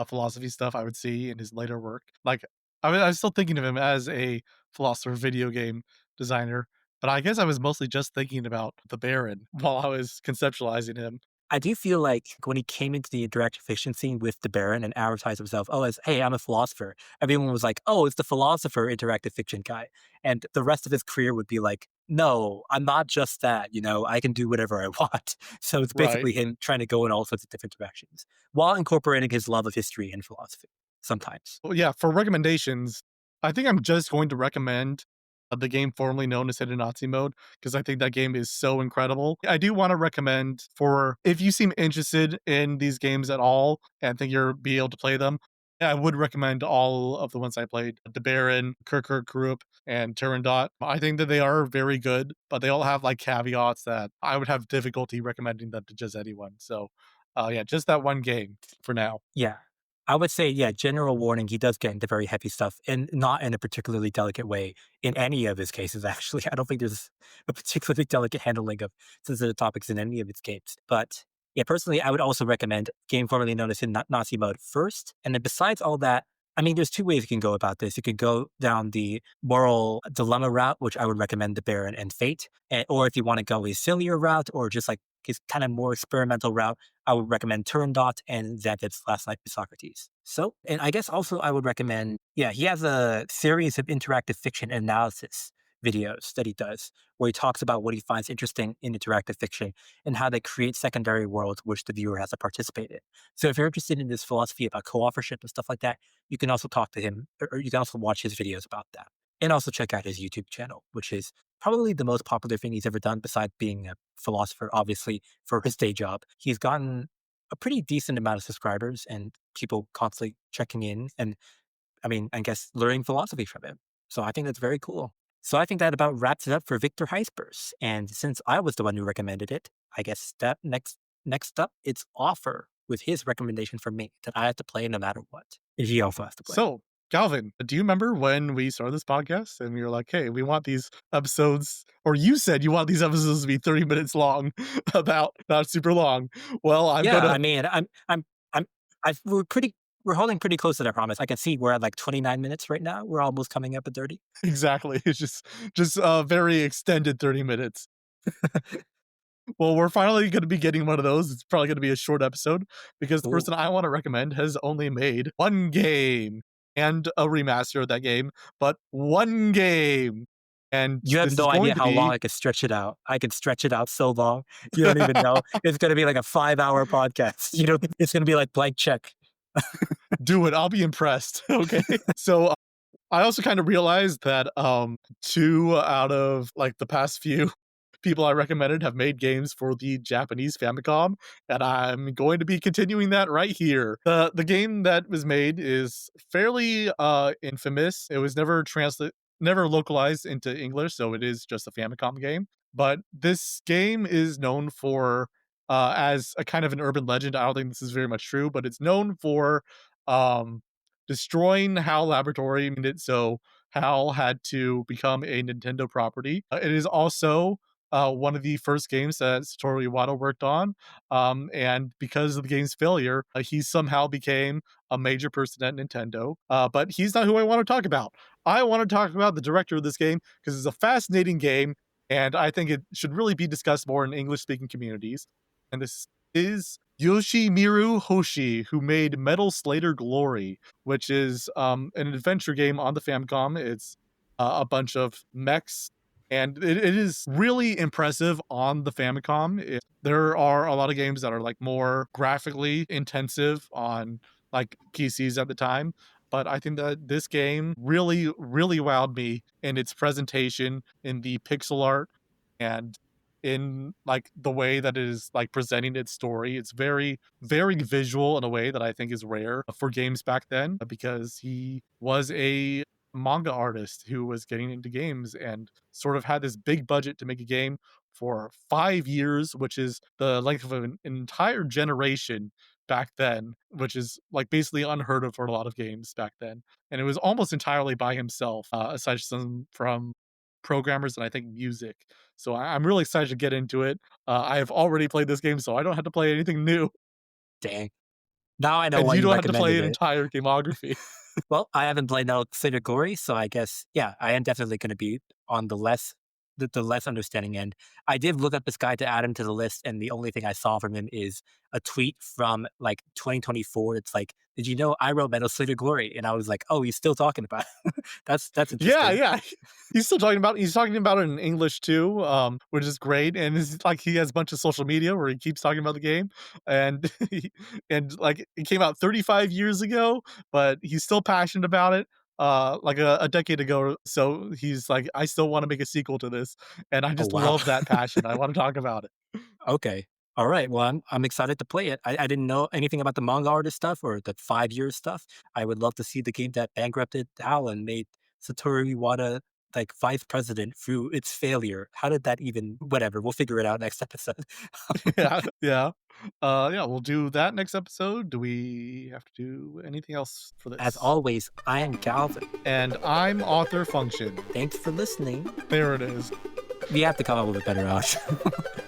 philosophy stuff I would see in his later work. Like I was still thinking of him as a philosopher video game designer, but I guess I was mostly just thinking about the Baron while I was conceptualizing him. I do feel like when he came into the interactive fiction scene with the Baron and advertised himself, oh, as hey, I'm a philosopher. Everyone was like, oh, it's the philosopher interactive fiction guy, and the rest of his career would be like, no, I'm not just that. I can do whatever I want. So it's Right. basically him trying to go in all sorts of different directions while incorporating his love of history and philosophy. Sometimes, Well, yeah, for recommendations, I think I'm just going to recommend the game formerly known as Hidden Nazi Mode because I think that game is so incredible. I do want to recommend for if you seem interested in these games at all and think you'll be able to play them. I would recommend all of the ones I played: The Baron, Kerkerkruip, and Turandot. I think that they are very good, but they all have like caveats that I would have difficulty recommending them to just anyone. So, yeah, just that one game for now. yeah. I would say, yeah, general warning, he does get into very heavy stuff and not in a particularly delicate way in any of his cases, actually. I don't think there's a particularly delicate handling of sensitive topics in any of his games. But yeah, personally, I would also recommend game formerly known as in Nazi mode first. And then besides all that, I mean, there's two ways you can go about this. You could go down the moral dilemma route, which I would recommend the Baron and Fate. Or if you want to go a sillier route or just like his kind of more experimental route, I would recommend Turandot and Xanthippe's Last Night with Socrates. So, and I guess also I would recommend, yeah, he has a series of interactive fiction analysis videos that he does where he talks about what he finds interesting in interactive fiction and how they create secondary worlds which the viewer has to participate in. So if you're interested in this philosophy about co-authorship and stuff like that, you can also talk to him or you can also watch his videos about that. And also check out his YouTube channel, which is probably the most popular thing he's ever done besides being a philosopher, obviously, for his day job. He's gotten a pretty decent amount of subscribers and people constantly checking in and, I mean, I guess learning philosophy from him. So I think that's very cool. So I think that about wraps it up for Victor Gijsbers. And since I was the one who recommended it, I guess next up, it's Offer with his recommendation for me that I have to play no matter what. And he also has to play. So, Galvin, do you remember when we started this podcast and we were like, hey, we want these episodes, or you said you want these episodes to be 30 minutes long, about not super long. Well, I'm Yeah, gonna I mean, I'm, we're holding pretty close to that promise. I can see we're at like 29 minutes right now. We're almost coming up at 30. exactly. It's just a very extended 30 minutes. Well, we're finally going to be getting one of those. It's probably going to be a short episode because the Ooh. person I want to recommend has only made one game and a remaster of that game, but one game. And You have this is no idea going to how long be I could stretch it out. I could stretch it out so long. You don't even know. It's gonna be like a 5-hour podcast. It's gonna be like blank check. do it. I'll be impressed. Okay. So I also kind of realized that two out of like the past few people I recommended have made games for the Japanese Famicom, and I'm going to be continuing that right here. The game that was made is fairly infamous. It was never localized into English, so it is just a Famicom game. But this game is known for as a kind of an urban legend. I don't think this is very much true, but it's known for um destroying HAL Laboratory, made it so HAL had to become a Nintendo property. It is also one of the first games that Satoru Iwata worked on. And because of the game's failure, he somehow became a major person at Nintendo. But he's not who I want to talk about. I want to talk about the director of this game because it's a fascinating game, and I think it should really be discussed more in English speaking communities. And this is Yoshimiru Hoshi, who made Metal Slayer Glory, which is an adventure game on the Famicom. It's a bunch of mechs, and it is really impressive on the Famicom. There are a lot of games that are like more graphically intensive on like PCs at the time, but I think that this game really, really wowed me in its presentation, in the pixel art, and in like the way that it is like presenting its story. It's very, very visual in a way that I think is rare for games back then because he was a manga artist who was getting into games and sort of had this big budget to make a game for 5 years, which is the length of an entire generation back then, which is like basically unheard of for a lot of games back then. And it was almost entirely by himself, aside from programmers and I think music. So I'm really excited to get into it. I have already played this game, so I don't have to play anything new, Dang. Now I know and why you you don't have to play recommended an it. entire gamography. Well, I haven't played Metal Slayer Glory, so I guess yeah, I am definitely going to be on the less understanding end. I did look up this guy to add him to the list, and the only thing I saw from him is a tweet from like 2024. It's like, did you know I wrote Metal Slayer Glory? And I was like, oh, he's still talking about it. That's Yeah, interesting. yeah. He's talking about it in English too, which is great. And it's like he has a bunch of social media where he keeps talking about the game, and and like it came out 35 years ago, but he's still passionate about it. Like a decade ago, so he's like, I still want to make a sequel to this, and I Oh just wow. love that passion. I want to talk about it. Okay. All right. Well, I'm excited to play it. I didn't know anything about the manga artist stuff or the 5 years stuff. I would love to see the game that bankrupted HAL and made Satoru Iwata like vice president through its failure. How did that even? Whatever. We'll figure it out next episode. Yeah, yeah. Yeah, we'll do that next episode. Do we have to do anything else for As this? always, I am Calvin. And I'm author function. Thanks for listening. There it is. We have to come up with a better outro.